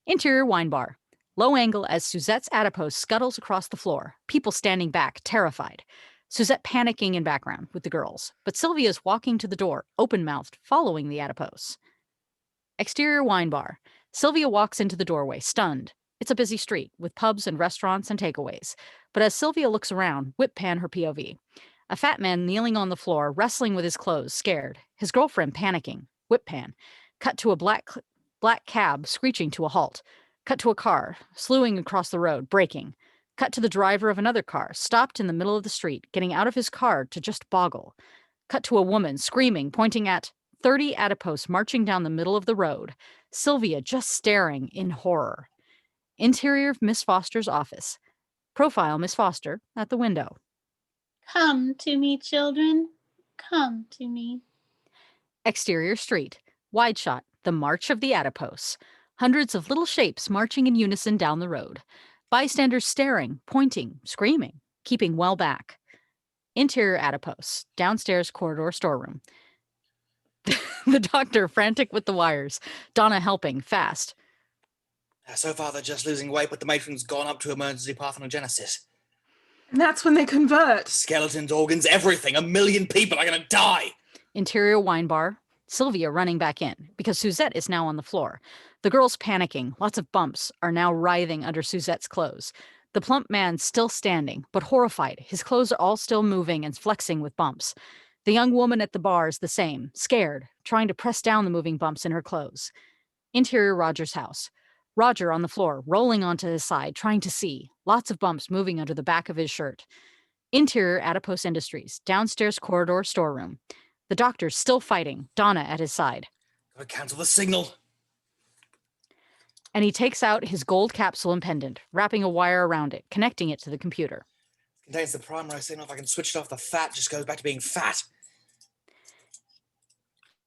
S2: Interior wine bar. Low angle as Suzette's adipose scuttles across the floor, people standing back, terrified. Suzette panicking in background with the girls, but Sylvia's walking to the door, open-mouthed, following the adipose. Exterior wine bar. Sylvia walks into the doorway, stunned. It's a busy street, with pubs and restaurants and takeaways. But as Sylvia looks around, whip pan her POV. A fat man kneeling on the floor, wrestling with his clothes, scared. His girlfriend panicking. Whip pan. Cut to a black cab, screeching to a halt. Cut to a car, slewing across the road, braking. Cut to the driver of another car, stopped in the middle of the street, getting out of his car to just boggle. Cut to a woman, screaming, pointing at 30 adipose marching down the middle of the road. Sylvia just staring in horror. Interior of Miss Foster's office. Profile Miss Foster at the window.
S4: Come to me, children. Come to me.
S2: Exterior street. Wide shot. The march of the adipose. Hundreds of little shapes marching in unison down the road. Bystanders staring, pointing, screaming, keeping well back. Interior adipose. Downstairs corridor storeroom. The doctor frantic with the wires. Donna helping, fast.
S1: So far, they're just losing weight, but the matron's gone up to emergency parthenogenesis.
S3: And that's when they convert.
S1: Skeletons, organs, everything. 1 million people are going to die.
S2: Interior wine bar. Sylvia running back in because Suzette is now on the floor. The girl's panicking. Lots of bumps are now writhing under Suzette's clothes. The plump man still standing, but horrified. His clothes are all still moving and flexing with bumps. The young woman at the bar is the same, scared, trying to press down the moving bumps in her clothes. Interior Roger's house. Roger on the floor, rolling onto his side, trying to see. Lots of bumps moving under the back of his shirt. Interior Adipose Industries. Downstairs corridor storeroom. The doctor's still fighting, Donna at his side.
S1: Gotta cancel the signal.
S2: And he takes out his gold capsule and pendant, wrapping a wire around it, connecting it to the computer.
S1: It contains the primary signal. If I can switch it off, the fat just goes back to being fat.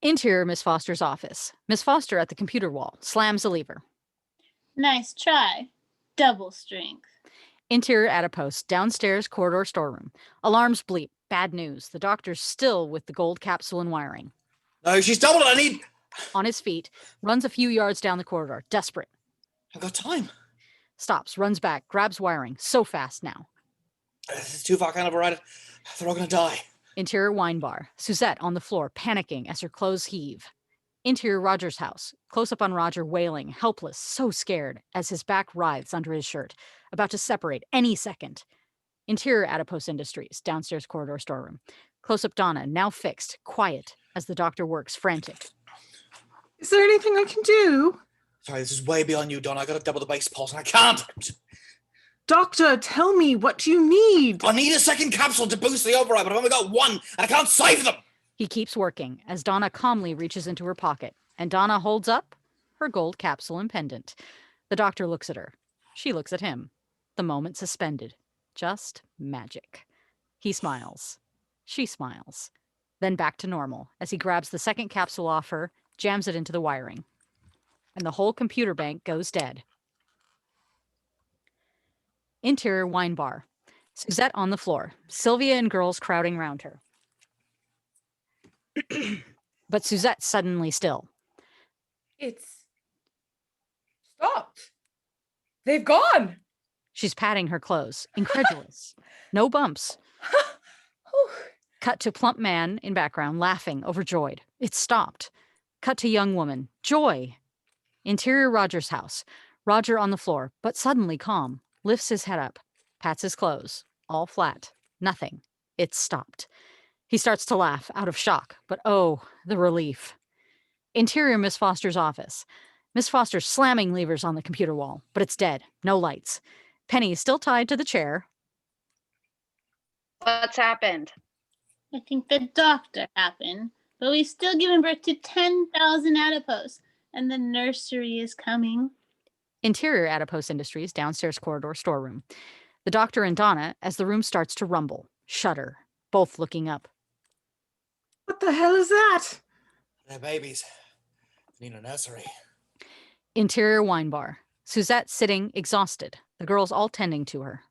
S2: Interior Miss Foster's office. Miss Foster at the computer wall, slams a lever.
S4: Nice try. Double strength.
S2: Interior Adipose, downstairs corridor storeroom. Alarms bleep. Bad news. The doctor's still with the gold capsule and wiring.
S1: No, she's doubled it. I need...
S2: On his feet, runs a few yards down the corridor, desperate.
S1: I've got time.
S2: Stops, runs back, grabs wiring. So fast now.
S1: This is too far. I can't override it. They're all going to die.
S2: Interior wine bar. Suzette on the floor, panicking as her clothes heave. Interior Roger's house. Close up on Roger, wailing, helpless, so scared, as his back writhes under his shirt, about to separate any second. Interior Adipose Industries, downstairs corridor storeroom. Close up Donna, now fixed, quiet, as the doctor works, frantic.
S3: Is there anything I can do?
S1: Sorry, this is way beyond you, Donna. I got to double the base pulse, and I can't.
S3: Doctor, tell me, what do you need?
S1: I need a second capsule to boost the override, but I've only got one, and I can't save them.
S2: He keeps working as Donna calmly reaches into her pocket, and Donna holds up her gold capsule and pendant. The doctor looks at her. She looks at him. The moment suspended. Just magic. He smiles. She smiles. Then back to normal as he grabs the second capsule off her, jams it into the wiring. And the whole computer bank goes dead. Interior wine bar. Suzette on the floor. Sylvia and girls crowding round her. But Suzette suddenly still.
S9: It's stopped. They've gone.
S2: She's patting her clothes, incredulous. No bumps. Cut to plump man in background, laughing, overjoyed. It's stopped. Cut to young woman, joy. Interior Roger's house. Roger on the floor, but suddenly calm. Lifts his head up, pats his clothes. All flat. Nothing. It's stopped. He starts to laugh, out of shock, but oh, the relief. Interior Miss Foster's office. Miss Foster slamming levers on the computer wall, but it's dead. No lights. Penny is still tied to the chair.
S5: What's happened?
S4: I think the doctor happened, but we've still given birth to 10,000 adipose, and the nursery is coming.
S2: Interior Adipose Industries, downstairs corridor storeroom. The doctor and Donna as the room starts to rumble, shudder, both looking up.
S3: What the hell is that?
S1: They're babies. They need a nursery.
S2: Interior wine bar. Suzette sitting, exhausted. The girls all tending to her.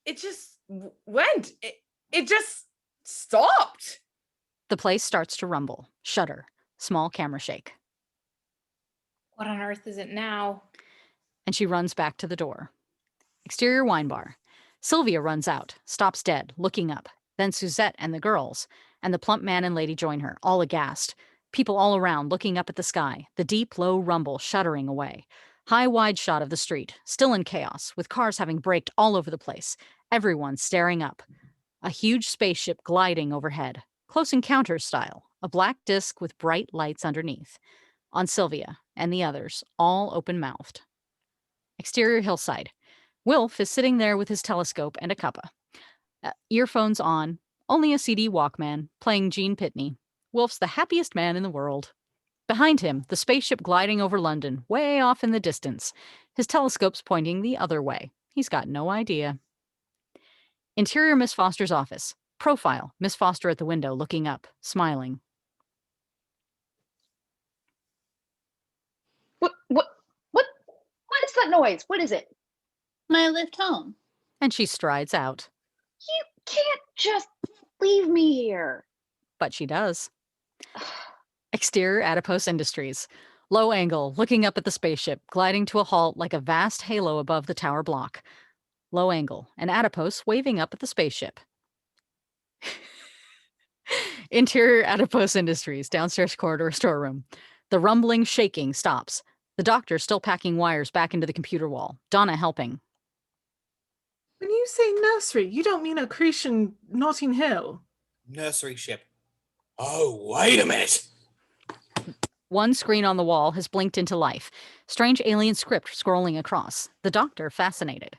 S9: It just went. It just stopped.
S2: The place starts to rumble, shudder, small camera shake.
S6: What on earth is it now?
S2: And she runs back to the door. Exterior wine bar. Sylvia runs out, stops dead, looking up. Then Suzette and the girls, and the plump man and lady join her, all aghast. People all around looking up at the sky, the deep, low rumble shuddering away. High, wide shot of the street, still in chaos, with cars having braked all over the place. Everyone staring up. A huge spaceship gliding overhead, Close Encounters style, a black disc with bright lights underneath. On Sylvia and the others, all open-mouthed. Exterior hillside. Wilf is sitting there with his telescope and a cuppa. Earphones on, only a CD Walkman, playing Gene Pitney. Wilf's the happiest man in the world. Behind him, the spaceship gliding over London, way off in the distance. His telescope's pointing the other way. He's got no idea. Interior Miss Foster's office. Profile, Miss Foster at the window, looking up, smiling.
S5: What is that noise? What is it?
S4: My lift home.
S2: And she strides out.
S5: You can't just leave me here.
S2: But she does. Exterior Adipose Industries. Low angle, looking up at the spaceship, gliding to a halt like a vast halo above the tower block. Low angle, an adipose waving up at the spaceship. Interior Adipose Industries, downstairs corridor storeroom. The rumbling, shaking stops. The doctor still packing wires back into the computer wall. Donna helping.
S3: When you say nursery, you don't mean accretion Notting Hill.
S1: Nursery ship. Oh, wait a minute.
S2: One screen on the wall has blinked into life. Strange alien script scrolling across. The doctor fascinated.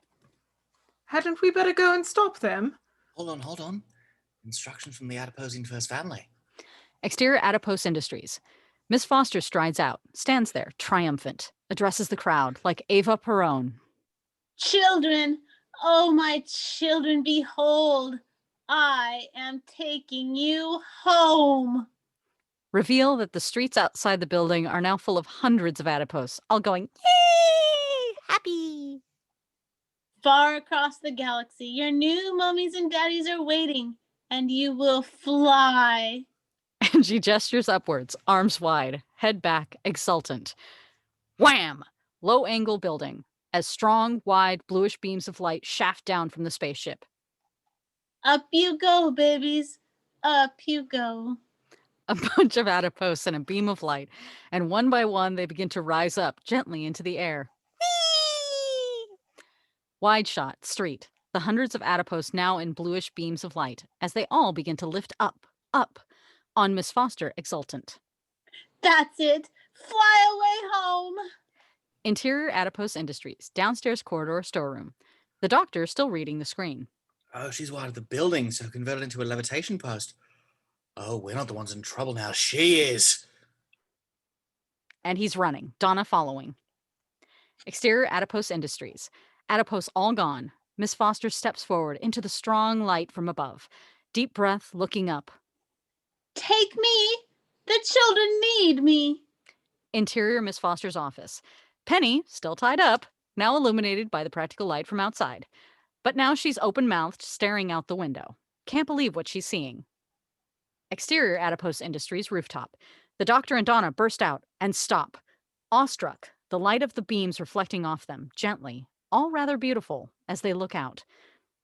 S3: Hadn't we better go and stop them?
S1: Hold on. Instructions from the Adiposing First Family.
S2: Exterior Adipose Industries. Miss Foster strides out, stands there, triumphant, addresses the crowd like Eva Perón.
S4: Children, oh my children, behold, I am taking you home.
S2: Reveal that the streets outside the building are now full of hundreds of adipose, all going, yay, happy.
S4: Far across the galaxy, your new mummies and daddies are waiting, and you will fly.
S2: And she gestures upwards, arms wide, head back, exultant. Wham! Low angle building, as strong, wide, bluish beams of light shaft down from the spaceship.
S4: Up you go, babies. Up you go.
S2: A bunch of adipose and a beam of light, and one by one they begin to rise up gently into the air. Whee! Wide shot, street, the hundreds of adipose now in bluish beams of light, as they all begin to lift up, on Miss Foster, exultant.
S4: That's it. Fly away home.
S2: Interior Adipose Industries, downstairs corridor storeroom. The doctor still reading the screen.
S1: Oh, she's wired the building, so converted into a levitation post. Oh, we're not the ones in trouble now. She is.
S2: And he's running, Donna following. Exterior Adipose Industries. Adipose all gone. Miss Foster steps forward into the strong light from above. Deep breath, looking up.
S4: Take me. The children need me.
S2: Interior Miss Foster's office. Penny, still tied up, now illuminated by the practical light from outside. But now she's open-mouthed, staring out the window. Can't believe what she's seeing. Exterior Adipose Industries rooftop. The doctor and Donna burst out and stop. Awestruck, the light of the beams reflecting off them, gently, all rather beautiful, as they look out.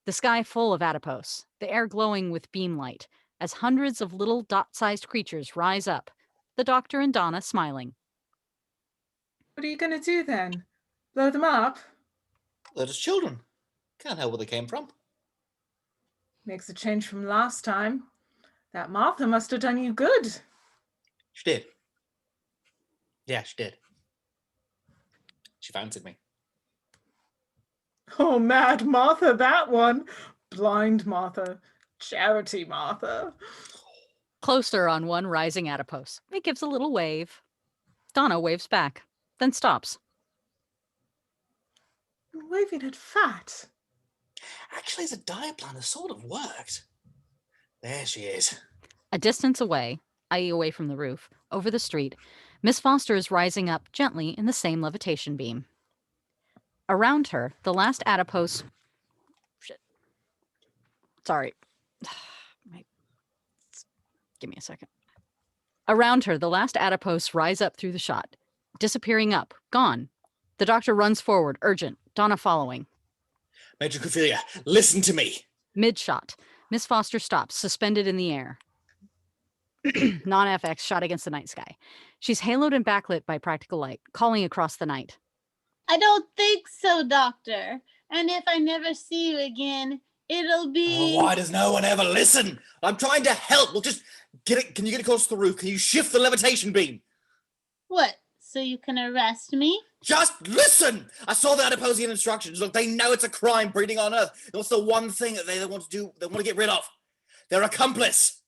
S2: The sky full of adipose, the air glowing with beam light, as hundreds of little dot-sized creatures rise up. The doctor and Donna smiling.
S3: What are you going to do then? Blow them up?
S1: They're just children. Can't help where they came from.
S3: Makes a change from last time. That Martha must have done you good.
S1: She did. Yeah, she did. She fancied me.
S3: Oh, mad Martha, that one. Blind Martha. Charity Martha.
S2: Closer on one rising adipose. It gives a little wave. Donna waves back, then stops.
S3: I'm waving at Fat.
S1: Actually, as a diet plan, it sort of worked. There she is.
S2: A distance away, i.e. away from the roof, over the street, Miss Foster is rising up gently in the same levitation beam. Around her, the last adipose... Shit. Sorry. Give me a second. Around her, the last adipose rise up through the shot, disappearing up, gone. The doctor runs forward, urgent, Donna following.
S1: Major Cophelia, listen to me.
S2: Mid-shot. Miss Foster stops, suspended in the air. Non-FX shot against the night sky. She's haloed and backlit by practical light, calling across the night.
S4: I don't think so, Doctor. And if I never see you again, it'll be...
S1: Oh, why does no one ever listen? I'm trying to help. Well, just get it. Can you get across the roof? Can you shift the levitation beam?
S4: What? So you can arrest me?
S1: Just listen! I saw the Adiposian instructions. Look, they know it's a crime breeding on Earth. What's the one thing that they want to do, they want to get rid of? Their accomplice.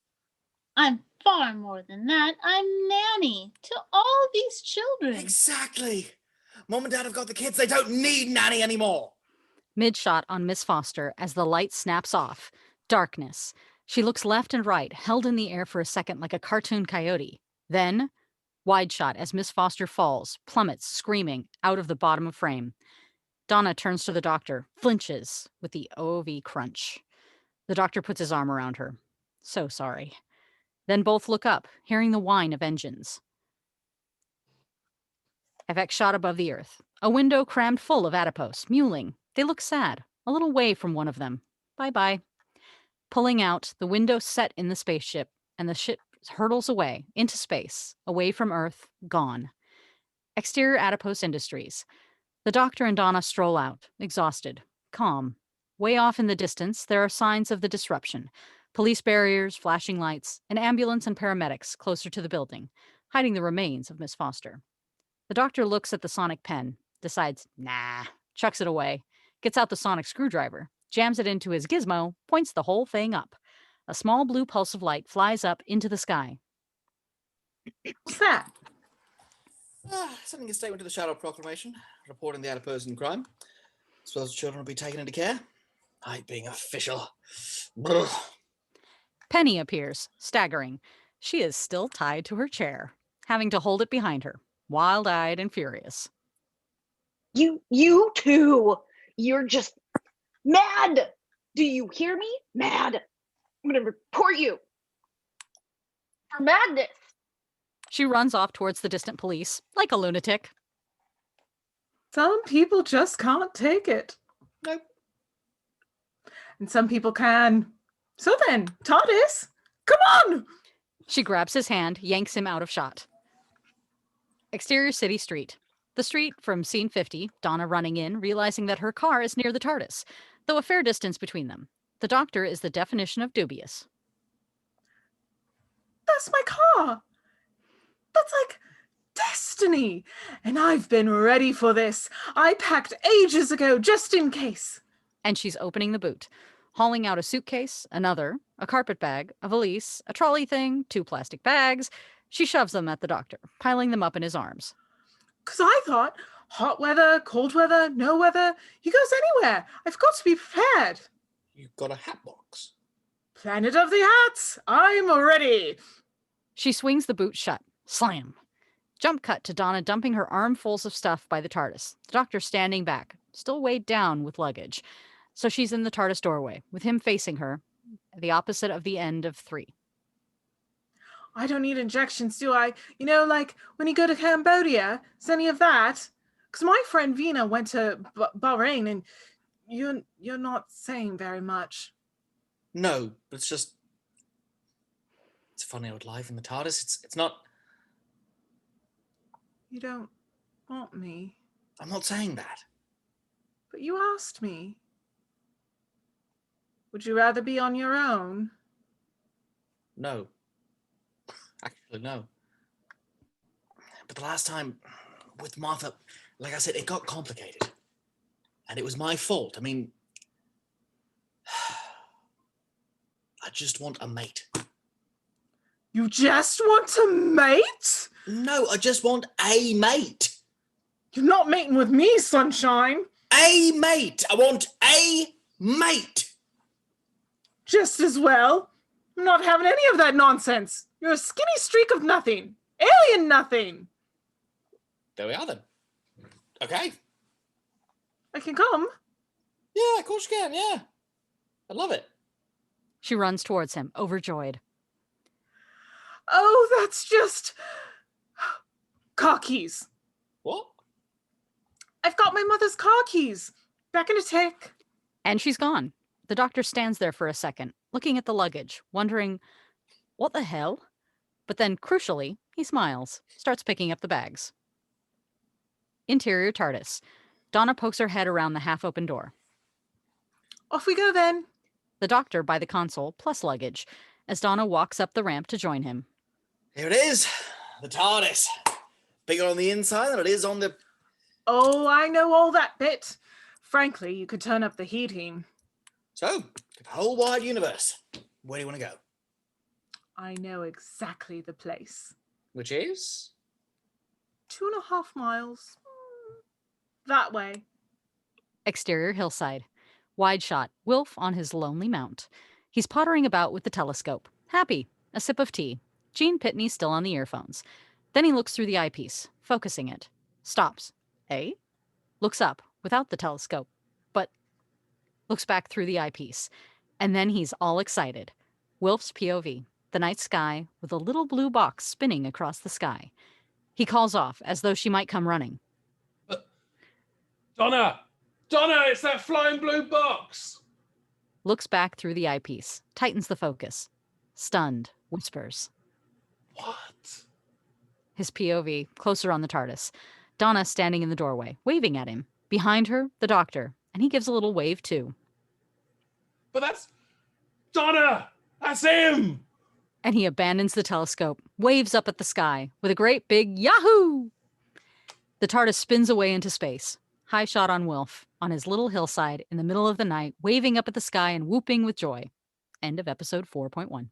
S4: I'm far more than that. I'm nanny to all these children.
S1: Exactly. Mom and Dad have got the kids. They don't need nanny anymore.
S2: Mid-shot on Miss Foster as the light snaps off. Darkness. She looks left and right, held in the air for a second like a cartoon coyote. Then, wide shot as Miss Foster falls, plummets, screaming, out of the bottom of frame. Donna turns to the doctor, flinches with the OV crunch. The doctor puts his arm around her. So sorry. Then both look up, hearing the whine of engines. FX shot above the earth. A window crammed full of adipose, mewling. They look sad, a little way from one of them. Bye-bye. Pulling out, the window set in the spaceship, and the ship hurtles away, into space, away from Earth, gone. Exterior Adipose Industries. The doctor and Donna stroll out, exhausted, calm. Way off in the distance, there are signs of the disruption. Police barriers, flashing lights, an ambulance and paramedics closer to the building, hiding the remains of Miss Foster. The doctor looks at the sonic pen, decides, nah, chucks it away, gets out the sonic screwdriver, jams it into his gizmo, points the whole thing up. A small blue pulse of light flies up into the sky.
S3: What's that?
S1: Sending a statement to the Shadow Proclamation, reporting the adipose in crime. Suppose the children will be taken into care. I being official. Brr.
S2: Penny appears, staggering. She is still tied to her chair, having to hold it behind her, wild-eyed and furious.
S5: You two, you're just mad. Do you hear me? Mad. I'm going to report you for madness.
S2: She runs off towards the distant police, like a lunatic.
S3: Some people just can't take it.
S1: Nope.
S3: And some people can. So then, TARDIS, come on!
S2: She grabs his hand, yanks him out of shot. Exterior city street. The street from scene 50, Donna running in, realizing that her car is near the TARDIS, though a fair distance between them. The doctor is the definition of dubious.
S3: That's my car. That's like destiny. And I've been ready for this. I packed ages ago just in case.
S2: And she's opening the boot, hauling out a suitcase, another, a carpet bag, a valise, a trolley thing, 2 plastic bags. She shoves them at the doctor, piling them up in his arms.
S3: 'Cause I thought, hot weather, cold weather, no weather, he goes anywhere. I've got to be prepared.
S1: You've got a hat box.
S3: Planet of the Hats, I'm ready.
S2: She swings the boot shut. Slam. Jump cut to Donna dumping her armfuls of stuff by the TARDIS. The doctor standing back, still weighed down with luggage. So she's in the TARDIS doorway, with him facing her, the opposite of the end of 3.
S3: I don't need injections, do I? You know, like when you go to Cambodia, is any of that? Because my friend Vina went to Bahrain, and you're not saying very much.
S1: No, but it's just... It's a funny old life in the TARDIS. It's not...
S3: You don't want me.
S1: I'm not saying that.
S3: But you asked me. Would you rather be on your own?
S1: No. Actually, no. But the last time with Martha, like I said, it got complicated. And it was my fault. I mean, I just want a mate.
S3: You just want a mate?
S1: No, I just want a mate.
S3: You're not mating with me, sunshine.
S1: A mate. I want a mate.
S3: Just as well. I'm not having any of that nonsense. You're a skinny streak of nothing. Alien nothing.
S1: There we are then. Okay.
S3: I can come.
S1: Yeah, of course you can, yeah. I love it.
S2: She runs towards him, overjoyed.
S3: Oh, that's just... car keys.
S1: What?
S3: I've got my mother's car keys. Back in a tick.
S2: And she's gone. The doctor stands there for a second, looking at the luggage, wondering, what the hell? But then, crucially, he smiles, starts picking up the bags. Interior TARDIS. Donna pokes her head around the half-open door.
S3: Off we go then.
S2: The doctor by the console, plus luggage, as Donna walks up the ramp to join him.
S1: Here it is. The TARDIS. Bigger on the inside than it is on the...
S3: Oh, I know all that bit. Frankly, you could turn up the heating.
S1: So, the whole wide universe. Where do you want to go?
S3: I know exactly the place.
S1: Which is?
S3: 2.5 miles. That way.
S2: Exterior hillside. Wide shot. Wilf on his lonely mount. He's pottering about with the telescope. Happy. A sip of tea. Gene Pitney still on the earphones. Then he looks through the eyepiece, focusing it. Stops. Eh? Looks up, without the telescope, but looks back through the eyepiece. And then he's all excited. Wilf's POV. The night sky with a little blue box spinning across the sky. He calls off as though she might come running.
S7: Donna! Donna, it's that flying blue box!
S2: Looks back through the eyepiece, tightens the focus. Stunned, whispers.
S7: What?
S2: His POV, closer on the TARDIS. Donna standing in the doorway, waving at him. Behind her, the doctor, and he gives a little wave too.
S7: But that's... Donna! That's him!
S2: And he abandons the telescope, waves up at the sky with a great big Yahoo! The TARDIS spins away into space. High shot on Wilf, on his little hillside in the middle of the night, waving up at the sky and whooping with joy. End of episode 4.1.